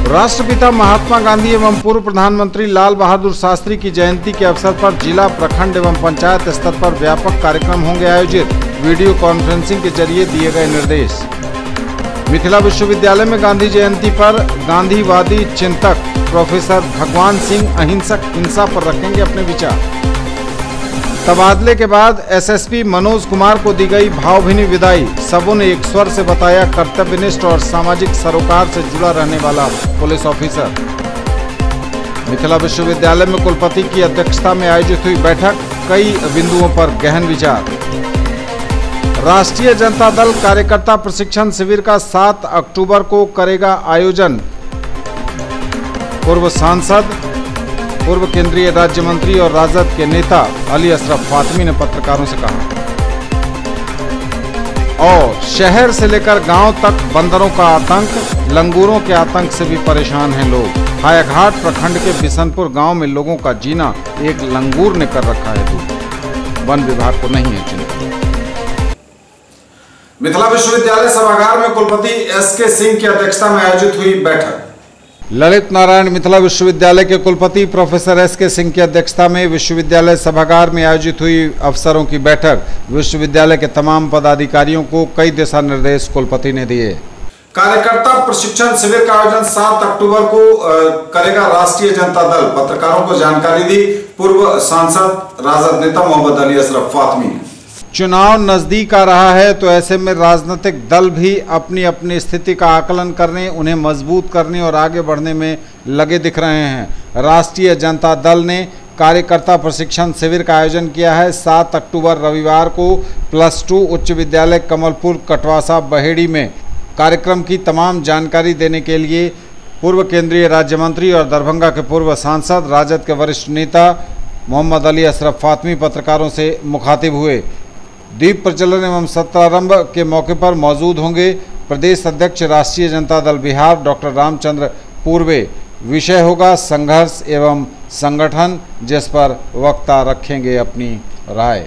राष्ट्रपिता महात्मा गांधी एवं पूर्व प्रधानमंत्री लाल बहादुर शास्त्री की जयंती के अवसर पर जिला, प्रखंड एवं पंचायत स्तर पर व्यापक कार्यक्रम होंगे आयोजित, वीडियो कॉन्फ्रेंसिंग के जरिए दिए गए निर्देश। मिथिला विश्वविद्यालय में गांधी जयंती पर गांधीवादी चिंतक प्रोफेसर भगवान सिंह अहिंसक हिंसा पर रखेंगे अपने विचार। तबादले के बाद एसएसपी मनोज कुमार को दी गई भावभीनी विदाई, सबों ने एक स्वर से बताया कर्तव्यनिष्ठ और सामाजिक सरोकार से जुड़ा रहने वाला पुलिस ऑफिसर। मिथिला विश्वविद्यालय में कुलपति की अध्यक्षता में आयोजित हुई बैठक, कई बिंदुओं पर गहन विचार। राष्ट्रीय जनता दल कार्यकर्ता प्रशिक्षण शिविर का 7 अक्टूबर को करेगा आयोजन। पूर्व सांसद, पूर्व केंद्रीय राज्य मंत्री और राजद के नेता अली अशरफ फातमी ने पत्रकारों से कहा। और शहर से लेकर गांव तक बंदरों का आतंक, लंगूरों के आतंक से भी परेशान हैं लोग। हायाघाट प्रखंड के बिशनपुर गांव में लोगों का जीना एक लंगूर ने कर रखा है दूर, वन विभाग को नहीं है चिंता। मिथिला विश्वविद्यालय सभागार में कुलपति एसके सिंह की अध्यक्षता में आयोजित हुई बैठक। ललित नारायण मिथिला विश्वविद्यालय के कुलपति प्रोफेसर एसके सिंह की अध्यक्षता में विश्वविद्यालय सभागार में आयोजित हुई अफसरों की बैठक। विश्वविद्यालय के तमाम पदाधिकारियों को कई दिशा निर्देश कुलपति ने दिए। कार्यकर्ता प्रशिक्षण शिविर का आयोजन 7 अक्टूबर को करेगा राष्ट्रीय जनता दल, पत्रकारों को जानकारी दी पूर्व सांसद राजद नेता मोहम्मद अली अशरफ फातमी ने। चुनाव नजदीक आ रहा है तो ऐसे में राजनीतिक दल भी अपनी अपनी स्थिति का आकलन करने, उन्हें मजबूत करने और आगे बढ़ने में लगे दिख रहे हैं। राष्ट्रीय जनता दल ने कार्यकर्ता प्रशिक्षण शिविर का आयोजन किया है। 7 अक्टूबर रविवार को +2 उच्च विद्यालय कमलपुर कटवासा बहेड़ी में। कार्यक्रम की तमाम जानकारी देने के लिए पूर्व केंद्रीय राज्य मंत्री और दरभंगा के पूर्व सांसद, राजद के वरिष्ठ नेता मोहम्मद अली अशरफ फातमी पत्रकारों से मुखातिब हुए। दीप प्रज्वलन एवं सत्रारंभ के मौके पर मौजूद होंगे प्रदेश अध्यक्ष राष्ट्रीय जनता दल बिहार डॉक्टर रामचंद्र पूर्वे। विषय होगा संघर्ष एवं संगठन, जिस पर वक्ता रखेंगे अपनी राय।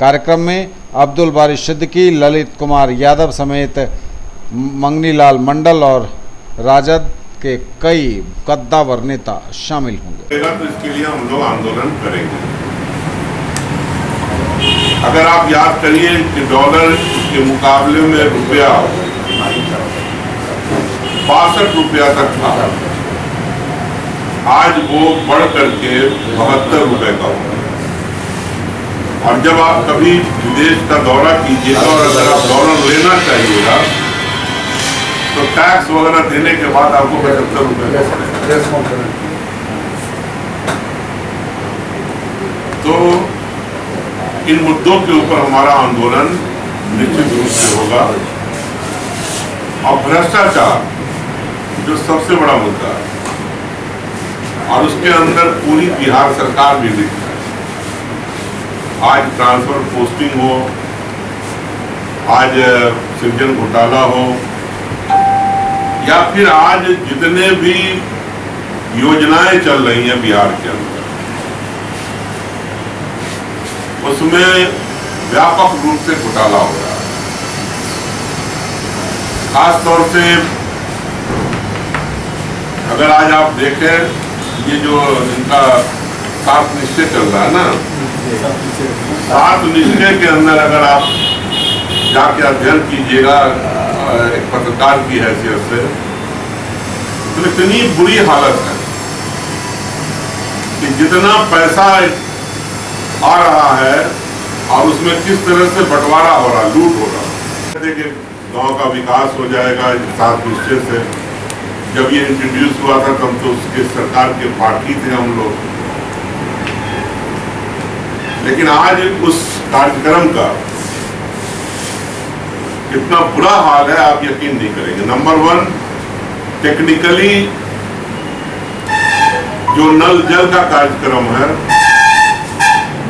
कार्यक्रम में अब्दुल बारी सिद्दीकी, ललित कुमार यादव समेत मंगनीलाल मंडल और राजद के कई कद्दावर नेता शामिल होंगे। तो इसके लिए हम लोग आंदोलन करेंगे। अगर आप याद करिए कि डॉलर के मुकाबले में रुपया 62 रुपया तक था, आज वो बढ़ करके 72 रुपए का हुआ। और जब आप कभी विदेश का दौरा कीजिएगा और अगर आप डॉलर लेना चाहिएगा तो टैक्स वगैरह देने के बाद आपको 75 रुपए का पड़ेगा। तो इन मुद्दों के ऊपर हमारा आंदोलन निश्चित रूप से होगा। और भ्रष्टाचार जो सबसे बड़ा मुद्दा है और उसके अंदर पूरी बिहार सरकार भी लिखी है। आज ट्रांसफर पोस्टिंग हो, आज सृजन घोटाला हो, या फिर आज जितने भी योजनाएं चल रही हैं बिहार के अंदर, उसमें व्यापक रूप से घोटाला हो रहा है। खास तौर से अगर आज आप देखें ये जो इनका 7 निश्चय चल रहा है ना, 7 निश्चय के अंदर अगर आप जाके अध्ययन कीजिएगा एक पत्रकार की हैसियत से, तो इतनी बुरी हालत है कि जितना पैसा आ रहा है और उसमें किस तरह से बंटवारा हो रहा, लूट हो रहा। देखिए गांव का विकास हो जाएगा 7 निश्चय से। जब ये इंट्रोड्यूस हुआ था तब तो उसके सरकार के पार्टी थे हम लोग, लेकिन आज उस कार्यक्रम का कितना बुरा हाल है आप यकीन नहीं करेंगे। नंबर 1, टेक्निकली जो नल जल का कार्यक्रम है,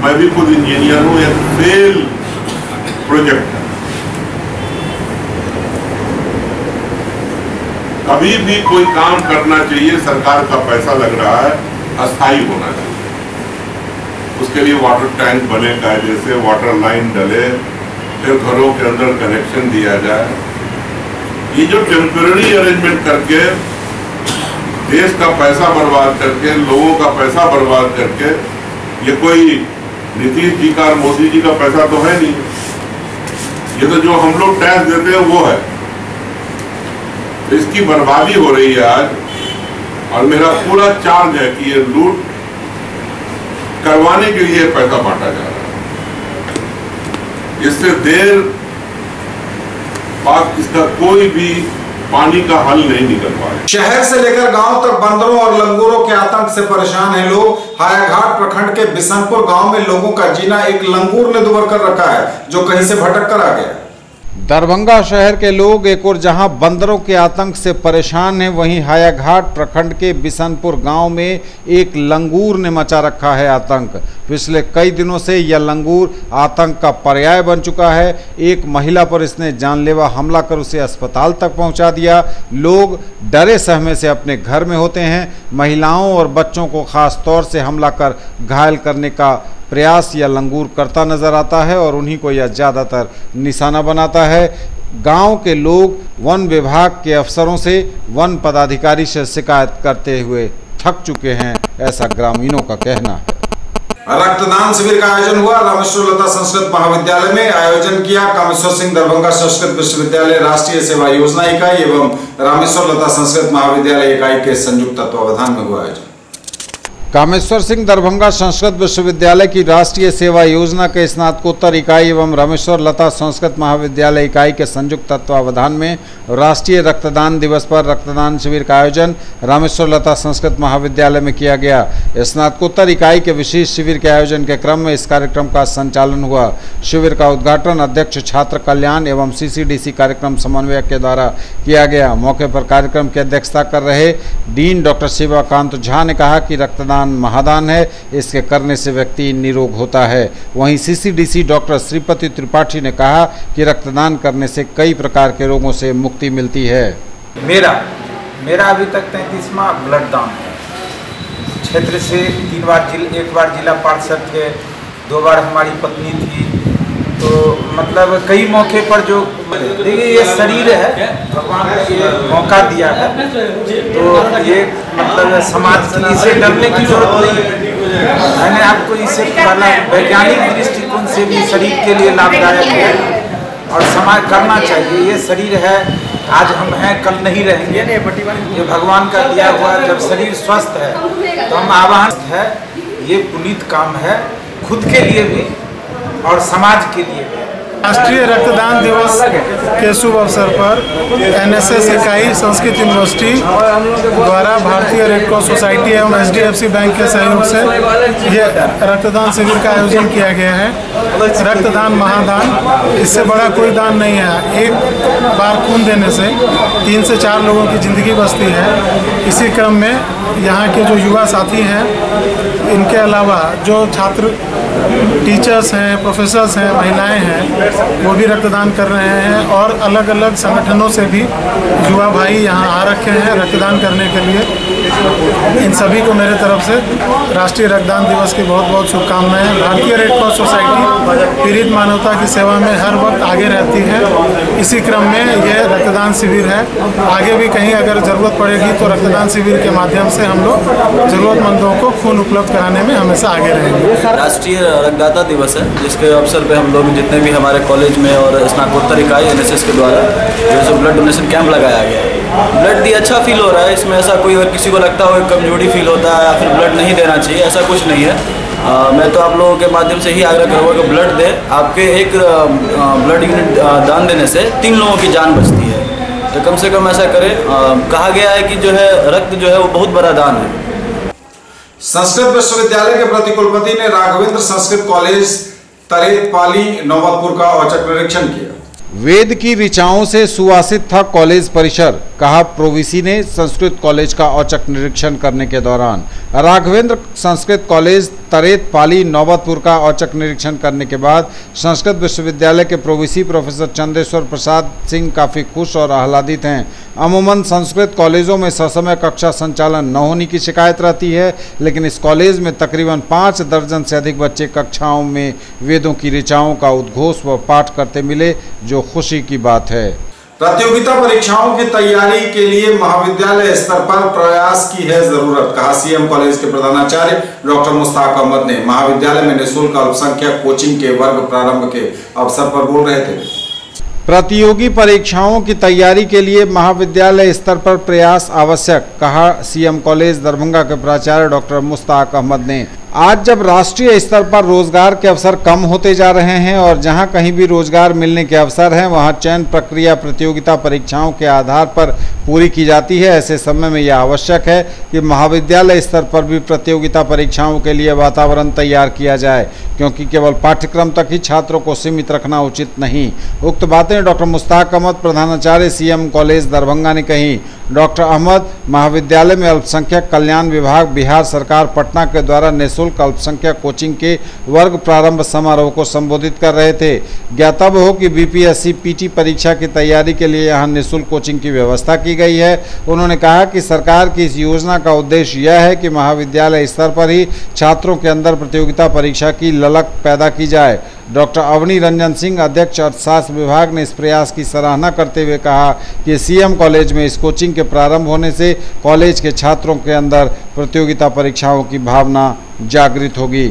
मैं भी खुद इंजीनियर हूं, एक फेल प्रोजेक्ट है। कभी भी कोई काम करना चाहिए, सरकार का पैसा लग रहा है, अस्थायी होना चाहिए। उसके लिए वाटर टैंक बने, कायदे से वाटर लाइन डले, फिर घरों के अंदर कनेक्शन दिया जाए। ये जो टेम्पररी अरेंजमेंट करके देश का पैसा बर्बाद करके, लोगों का पैसा बर्बाद करके, ये कोई नीतीश जी का और मोदी जी का पैसा तो है नहीं, ये तो जो हम लोग टैक्स देते हैं वो है। तो इसकी बर्बादी हो रही है आज, और मेरा पूरा चार्ज है कि ये लूट करवाने के लिए पैसा बांटा जा रहा है। इससे देर बाद इसका कोई भी पानी का हल नहीं निकल पाए। शहर से लेकर गांव तक बंदरों और लंगूरों के आतंक से परेशान हैं लोग। हायाघाट प्रखंड के बिशनपुर गांव में लोगों का जीना एक लंगूर ने दुभर कर रखा है, जो कहीं से भटक कर आ गया। दरभंगा शहर के लोग एक और जहां बंदरों के आतंक से परेशान हैं, वहीं हायाघाट प्रखंड के बिशनपुर गांव में एक लंगूर ने मचा रखा है आतंक। पिछले कई दिनों से यह लंगूर आतंक का पर्याय बन चुका है। एक महिला पर इसने जानलेवा हमला कर उसे अस्पताल तक पहुंचा दिया। लोग डरे सहमे से अपने घर में होते हैं। महिलाओं और बच्चों को खास तौर से हमला कर घायल करने का प्रयास यह लंगूर करता नजर आता है और उन्हीं को यह ज़्यादातर निशाना बनाता है। गांव के लोग वन विभाग के अफसरों से, वन पदाधिकारी से शिकायत करते हुए थक चुके हैं, ऐसा ग्रामीणों का कहना है। रक्तदान शिविर का आयोजन हुआ। रामेश्वर लता संस्कृत महाविद्यालय में आयोजन किया। कामेश्वर सिंह दरभंगा संस्कृत विश्वविद्यालय राष्ट्रीय सेवा योजना इकाई एवं रामेश्वर लता संस्कृत महाविद्यालय इकाई के संयुक्त तत्वावधान में हुआ आयोजन। कामेश्वर सिंह दरभंगा संस्कृत विश्वविद्यालय की राष्ट्रीय सेवा योजना के स्नातकोत्तर इकाई एवं रामेश्वर लता संस्कृत महाविद्यालय इकाई के संयुक्त तत्वावधान में राष्ट्रीय रक्तदान दिवस पर रक्तदान शिविर का आयोजन रामेश्वर लता संस्कृत महाविद्यालय में किया गया। स्नातकोत्तर इकाई के विशेष शिविर के आयोजन के क्रम में इस कार्यक्रम का संचालन हुआ। शिविर का उद्घाटन अध्यक्ष छात्र कल्याण एवं CCDC कार्यक्रम समन्वयक के द्वारा किया गया। मौके पर कार्यक्रम की अध्यक्षता कर रहे डीन डॉक्टर शिवाकांत झा ने कहा कि रक्तदान महादान है, इसके करने से व्यक्ति निरोग होता है। वहीं CCDC डॉक्टर श्रीपति त्रिपाठी ने कहा कि रक्तदान करने से कई प्रकार के रोगों से मुक्ति मिलती है। मेरा अभी तक 33वां ब्लड दान है। क्षेत्र से 3 बार एक बार जिला पार्षद थे, 2 बार हमारी पत्नी थी। तो मतलब कई मौके पर जो देखिए ये शरीर है, भगवान ने ये मौका दिया है, तो ये मतलब समाज की इसे डरने की जरूरत नहीं है। मैंने आपको इसे पहला वैज्ञानिक दृष्टिकोण से भी शरीर के लिए लाभदायक है और समाज करना चाहिए। ये शरीर है, आज हम हैं कल नहीं रहेंगे, ये भगवान का दिया हुआ। जब शरीर स्वस्थ है तो हम आवाहन है, ये पुनीत काम है खुद के लिए भी और समाज के लिए भी। राष्ट्रीय रक्तदान दिवस के शुभ अवसर पर NSS इकाई संस्कृत यूनिवर्सिटी द्वारा भारतीय रेड क्रॉस सोसाइटी एवं HDFC बैंक के सहयोग से ये रक्तदान शिविर का आयोजन किया गया है। रक्तदान महादान, इससे बड़ा कोई दान नहीं है। एक बार खून देने से 3 से 4 लोगों की ज़िंदगी बचती है। इसी क्रम में यहाँ के जो युवा साथी हैं, इनके अलावा जो छात्र टीचर्स हैं, प्रोफेसर्स हैं, महिलाएं हैं, वो भी रक्तदान कर रहे हैं और अलग अलग संगठनों से भी युवा भाई यहाँ आ रखे हैं रक्तदान करने के लिए। इन सभी को मेरे तरफ से राष्ट्रीय रक्तदान दिवस की बहुत बहुत शुभकामनाएं। भारतीय रेड क्रॉस सोसाइटी पीड़ित मानवता की सेवा में हर वक्त आगे रहती है। इसी क्रम में यह रक्तदान शिविर है। आगे भी कहीं अगर ज़रूरत पड़ेगी तो रक्तदान शिविर के माध्यम से हम लोग ज़रूरतमंदों को खून उपलब्ध कराने में हमेशा आगे रहेंगे। राष्ट्रीय रक्तदाता दिवस है, जिसके अवसर पर हम लोग जितने भी हमारे कॉलेज में और स्नातकोत्तर इकाई NSS के द्वारा जो ब्लड डोनेशन कैंप लगाया गया है। ब्लड दी अच्छा फील हो रहा है। इसमें ऐसा कोई अगर किसी को लगता हो कमजोरी फील होता है या फिर ब्लड नहीं देना चाहिए, ऐसा कुछ नहीं है। मैं तो आप लोगों के माध्यम से ही आग्रह करूँगा कि ब्लड दे। आपके एक ब्लड यूनिट दान देने से 3 लोगों की जान बचती है, तो कम से कम ऐसा करें। कहा गया है कि जो है रक्त जो है वो बहुत बड़ा दान है। संस्कृत विश्वविद्यालय के प्रतिकुलपति ने राघवेंद्र संस्कृत कॉलेज तरेतपाली नौबतपुर का औचक निरीक्षण किया। वेद की ऋचाओं से सुवासित था कॉलेज परिसर, कहा प्रोवीसी ने संस्कृत कॉलेज का औचक निरीक्षण करने के दौरान। राघवेंद्र संस्कृत कॉलेज तरेतपाली नौबतपुर का औचक निरीक्षण करने के बाद संस्कृत विश्वविद्यालय के प्रोवीसी प्रोफेसर चंदेश्वर प्रसाद सिंह काफ़ी खुश और आह्लादित हैं। अमूमन संस्कृत कॉलेजों में ससमय कक्षा संचालन न होने की शिकायत रहती है, लेकिन इस कॉलेज में तकरीबन 5 दर्जन से अधिक बच्चे कक्षाओं में वेदों की ऋचाओं का उद्घोष व पाठ करते मिले, जो खुशी की बात है। प्रतियोगिता परीक्षाओं की तैयारी के लिए महाविद्यालय स्तर पर प्रयास की है जरूरत, कहा सीएम कॉलेज के प्रधानाचार्य डॉक्टर मुश्ताक अहमद ने महाविद्यालय में निःशुल्क अल्पसंख्यक कोचिंग के वर्ग प्रारंभ के अवसर पर बोल रहे थे। प्रतियोगी परीक्षाओं की तैयारी के लिए महाविद्यालय स्तर पर प्रयास आवश्यक, कहा सीएम कॉलेज दरभंगा के प्राचार्य डॉक्टर मुश्ताक अहमद ने। आज जब राष्ट्रीय स्तर पर रोजगार के अवसर कम होते जा रहे हैं और जहां कहीं भी रोजगार मिलने के अवसर हैं, वहां चयन प्रक्रिया प्रतियोगिता परीक्षाओं के आधार पर पूरी की जाती है। ऐसे समय में यह आवश्यक है कि महाविद्यालय स्तर पर भी प्रतियोगिता परीक्षाओं के लिए वातावरण तैयार किया जाए, क्योंकि केवल पाठ्यक्रम तक ही छात्रों को सीमित रखना उचित नहीं। उक्त बातें डॉक्टर मुश्ताक अहमद प्रधानाचार्य सीएम कॉलेज दरभंगा ने कही। डॉक्टर अहमद महाविद्यालय में अल्पसंख्यक कल्याण विभाग बिहार सरकार पटना के द्वारा निःशुल्क अल्पसंख्यक कोचिंग के वर्ग प्रारंभ समारोह को संबोधित कर रहे थे। ज्ञातव्य हो कि बीपीएससी पीटी परीक्षा की तैयारी के लिए यहां निःशुल्क कोचिंग की व्यवस्था की गई है। उन्होंने कहा कि सरकार की इस योजना का उद्देश्य यह है कि महाविद्यालय स्तर पर ही छात्रों के अंदर प्रतियोगिता परीक्षा की ललक पैदा की जाए। डॉक्टर अवनी रंजन सिंह अध्यक्ष अर्थशास्त्र विभाग ने इस प्रयास की सराहना करते हुए कहा कि सीएम कॉलेज में इस कोचिंग के प्रारंभ होने से कॉलेज के छात्रों के अंदर प्रतियोगिता परीक्षाओं की भावना जागृत होगी।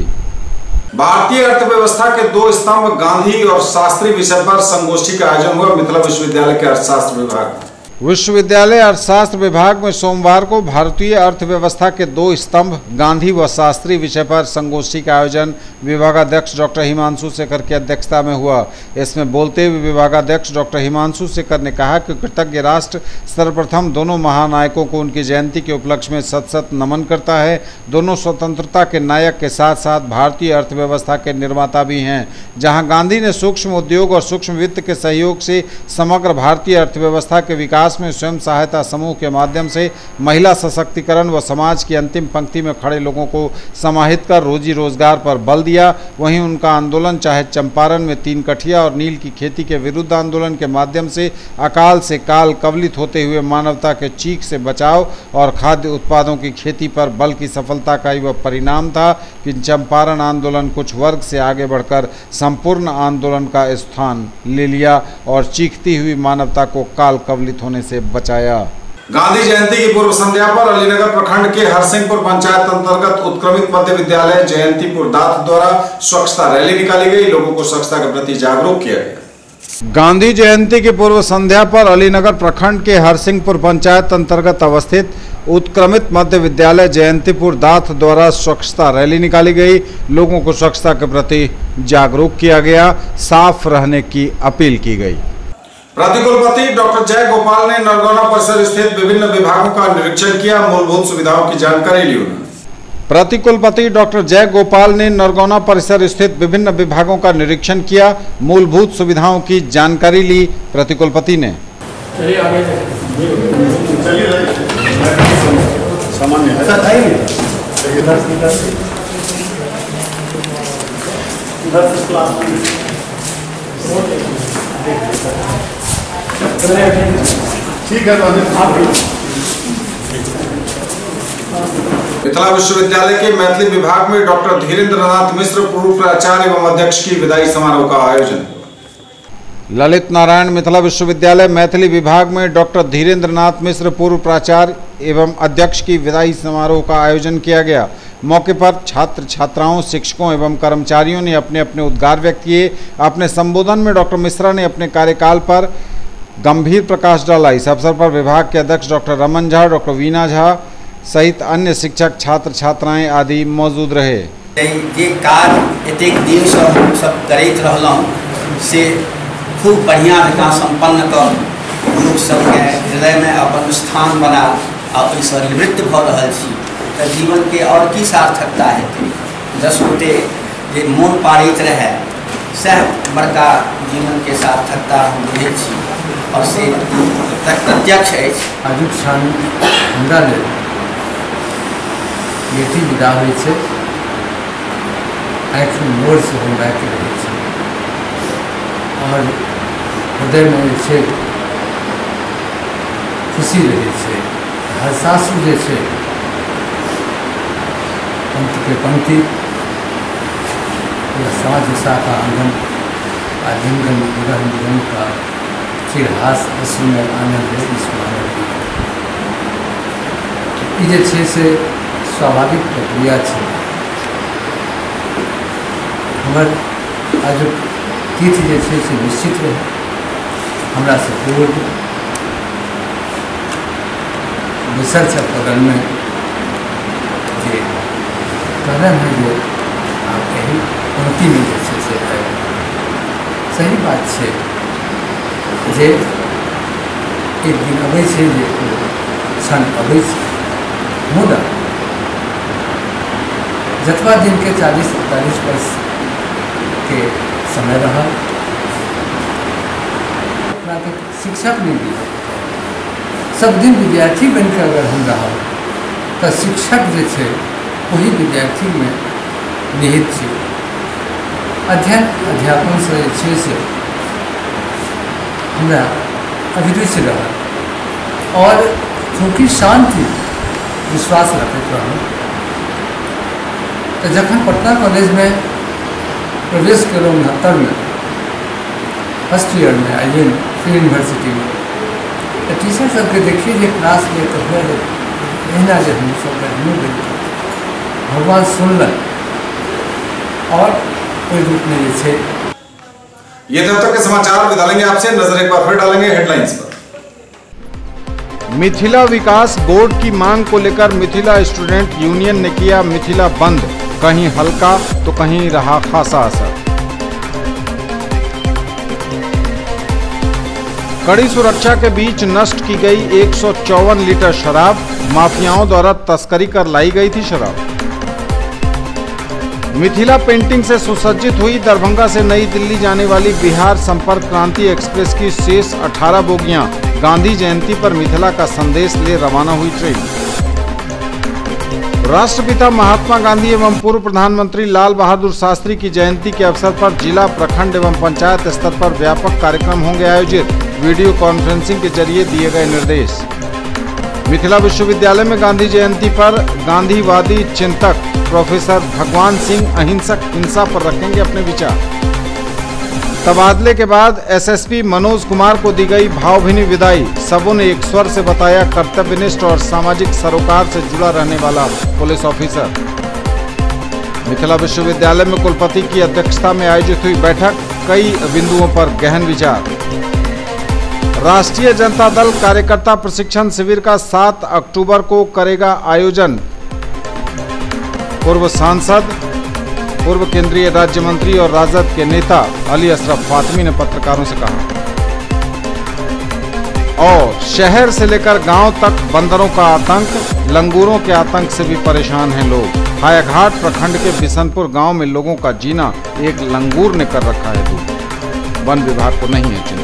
भारतीय अर्थव्यवस्था के 2 स्तंभ गांधी और शास्त्री विषय पर संगोष्ठी का आयोजन हुआ मिथिला विश्वविद्यालय के अर्थशास्त्र विभाग। विश्वविद्यालय अर्थशास्त्र विभाग में सोमवार को भारतीय अर्थव्यवस्था के 2 स्तंभ गांधी व शास्त्री विषय पर संगोष्ठी का आयोजन विभागाध्यक्ष डॉक्टर हिमांशु शेखर की अध्यक्षता में हुआ। इसमें बोलते हुए विभागाध्यक्ष डॉक्टर हिमांशु शेखर ने कहा कि कृतज्ञ राष्ट्र सर्वप्रथम दोनों महानायकों को उनकी जयंती के उपलक्ष्य में सत नमन करता है। दोनों स्वतंत्रता के नायक के साथ साथ भारतीय अर्थव्यवस्था के निर्माता भी हैं। जहाँ गांधी ने सूक्ष्म उद्योग और सूक्ष्म वित्त के सहयोग से समग्र भारतीय अर्थव्यवस्था के विकास में स्वयं सहायता समूह के माध्यम से महिला सशक्तिकरण व समाज की अंतिम पंक्ति में खड़े लोगों को समाहित कर रोजी रोजगार पर बल दिया, वहीं उनका आंदोलन चाहे चंपारण में 3 कठिया और नील की खेती के विरुद्ध आंदोलन के माध्यम से अकाल से काल कवलित होते हुए मानवता के चीख से बचाव और खाद्य उत्पादों की खेती पर बल की सफलता का वह परिणाम था कि चंपारण आंदोलन कुछ वर्ग से आगे बढ़कर संपूर्ण आंदोलन का स्थान ले लिया और चीखती हुई मानवता को काल कवलित होने से बचाया। गांधी जयंती की पूर्व संध्या पर अलीनगर प्रखंड के हरसिंहपुर पंचायत अंतर्गत उत्क्रमित मध्य विद्यालय जयंतीपुर दात द्वारा स्वच्छता रैली निकाली गई। लोगों को स्वच्छता के प्रति जागरूक किया गया। गांधी जयंती की पूर्व संध्या पर अलीनगर प्रखंड के हरसिंहपुर पंचायत अंतर्गत अवस्थित उत्क्रमित मध्य विद्यालय जयंतीपुर दात द्वारा स्वच्छता रैली निकाली गई। लोगों को स्वच्छता के प्रति जागरूक किया गया, साफ रहने की अपील की गई। प्रतिकुलपति डॉक्टर जय गोपाल ने नरगौना परिसर स्थित विभिन्न विभागों का निरीक्षण किया, मूलभूत सुविधाओं की जानकारी ली। प्रतिकुलपति डॉक्टर जय गोपाल ने नरगौना परिसर स्थित विभिन्न विभागों का निरीक्षण किया, मूलभूत सुविधाओं की जानकारी ली। प्रतिकुलपति ने ठीक है मिथिला विश्वविद्यालय के मैथिली विभाग में डॉक्टर धीरेन्द्र नाथ मिश्र पूर्व प्राचार्य एवं अध्यक्ष की विदाई समारोह का आयोजन। ललित नारायण मिथिला विश्वविद्यालय मैथिली विभाग में डॉक्टर धीरेन्द्र नाथ मिश्र पूर्व प्राचार्य एवं अध्यक्ष की विदाई समारोह का आयोजन किया गया। मौके पर छात्र छात्राओं, शिक्षकों एवं कर्मचारियों ने अपने अपने उद्गार व्यक्त किए। अपने संबोधन में डॉक्टर मिश्रा ने अपने कार्यकाल पर गंभीर प्रकाश डाला। इस अवसर पर विभाग के अध्यक्ष डॉक्टर रमन झा, डॉक्टर वीना झा सहित अन्य शिक्षक, छात्र छात्राएं आदि मौजूद रहे। जे कार्य एतेक दिन से हम सब करैत रहलहुँ से खूब बढ़िया जकाँ सम्पन्न कर लोक सबके हृदय में अपन स्थान बना आ ओहिसँ निवृत्त भऽ रहल छी तऽ जीवन के और की सार्थकता हेतै। 10 गोटे जे मोन पाड़ैत रहै सएह बड़का जीवन के सार्थकता हम बुझै छी और से प्रत्यक्ष अछि। आजुक क्षण हमरा लेल बेटी विदा होइ छै, आँखि मोर से हमरा के रहै छै और हृदय में जे छै खुशी रहै छै। हर सासु जे छै पंक्ति के पंक्ति या साँझ सा का आंगन आलिंगन विरह मिलन का चिरहास अश्रु में आनंद है इसमें आनंद ये छै से स्वाभाविक प्रक्रिया है। हमर आजुक तिथि जे छै से निश्चित रहे हमरा से पूर्व विसर्ज बगल में जे कारण है जो आप यही पंक्ति में जे छै से है सही बात है जे एक दिन अबै छै जे क्षण अबै छै मुदा जतवा दिन के 40-45 वर्ष के समय रहा शिक्षक नहीं भी सब दिन विद्यार्थी बनकर अगर हम रहा तो शिक्षक जो है वही विद्यार्थी में निहित है। अध्ययन अध्यापन से हमरा अभिरुचि रहा और चूँकि शांति विश्वास रखते रहा तो जखन पटना कॉलेज में प्रवेश करो 69 में फर्स्ट ईयर में आइए यूनिवर्सिटी में तो टीचर सबके देखिए जो क्लास में तो कहना जो हम सब भगवान सुनल और कोई रूप में जैसे ये तब तक के समाचार विदा लेंगे आपसे, नजर एक बार फिर डालेंगे हेडलाइंस पर। मिथिला विकास बोर्ड की मांग को लेकर मिथिला स्टूडेंट यूनियन ने किया मिथिला बंद, कहीं हल्का तो कहीं रहा खासा असर। कड़ी सुरक्षा के बीच नष्ट की गई 154 लीटर शराब, माफियाओं द्वारा तस्करी कर लाई गई थी शराब। मिथिला पेंटिंग से सुसज्जित हुई दरभंगा से नई दिल्ली जाने वाली बिहार संपर्क क्रांति एक्सप्रेस की शेष 18 बोगियां गांधी जयंती पर मिथिला का संदेश ले रवाना हुई ट्रेन। राष्ट्रपिता महात्मा गांधी एवं पूर्व प्रधानमंत्री लाल बहादुर शास्त्री की जयंती के अवसर पर जिला, प्रखंड एवं पंचायत स्तर पर व्यापक कार्यक्रम होंगे आयोजित, वीडियो कॉन्फ्रेंसिंग के जरिए दिए गए निर्देश। मिथिला विश्वविद्यालय में गांधी जयंती पर गांधीवादी चिंतक प्रोफेसर भगवान सिंह अहिंसक हिंसा पर रखेंगे अपने विचार। तबादले के बाद एसएसपी मनोज कुमार को दी गई भावभीनी विदाई, सबों ने एक स्वर से बताया कर्तव्यनिष्ठ और सामाजिक सरोकार से जुड़ा रहने वाला पुलिस ऑफिसर। मिथिला विश्वविद्यालय में कुलपति की अध्यक्षता में आयोजित हुई बैठक, कई बिंदुओं पर गहन विचार। राष्ट्रीय जनता दल कार्यकर्ता प्रशिक्षण शिविर का 7 अक्टूबर को करेगा आयोजन। पूर्व सांसद, पूर्व केंद्रीय राज्य मंत्री और राजद के नेता अली अशरफ फातमी ने पत्रकारों से कहा। और शहर से लेकर गांव तक बंदरों का आतंक, लंगूरों के आतंक से भी परेशान हैं लोग। हायाघाट प्रखंड के बिशनपुर गांव में लोगों का जीना एक लंगूर ने कर रखा है दूर, वन विभाग को नहीं है चिंता।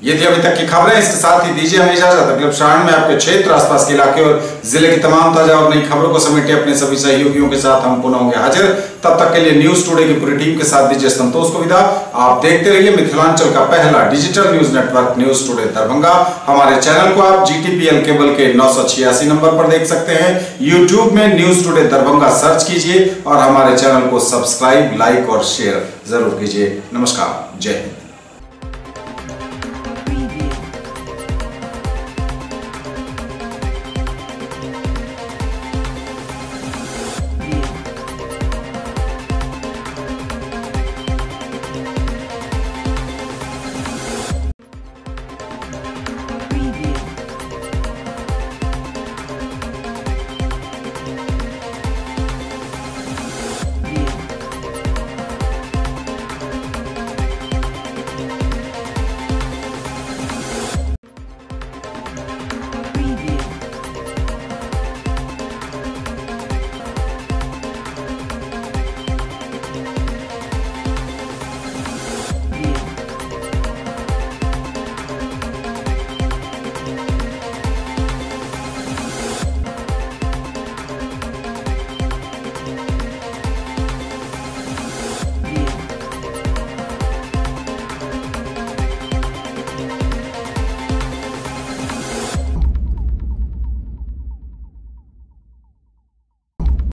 ये थी अभी तक की खबरें। इसके साथ ही दीजिए हमें इजाजत। अगले प्रसारण में आपके क्षेत्र, आसपास के इलाके और जिले की तमाम ताजा और नई खबरों को समेटे अपने सभी सहयोगियों के साथ हम पुनः होंगे हाजिर। तब तक के लिए न्यूज टुडे की पूरी टीम के साथ दीजिए संतोष को विदा। आप देखते रहिए मिथिलांचल का पहला digital news network news today Darbhanga. हमारे चैनल को आप GTPL केबल के 986 नंबर पर देख सकते हैं। यूट्यूब में न्यूज टुडे दरभंगा सर्च कीजिए और हमारे चैनल को सब्सक्राइब, लाइक और शेयर जरूर कीजिए। नमस्कार, जय हिंद।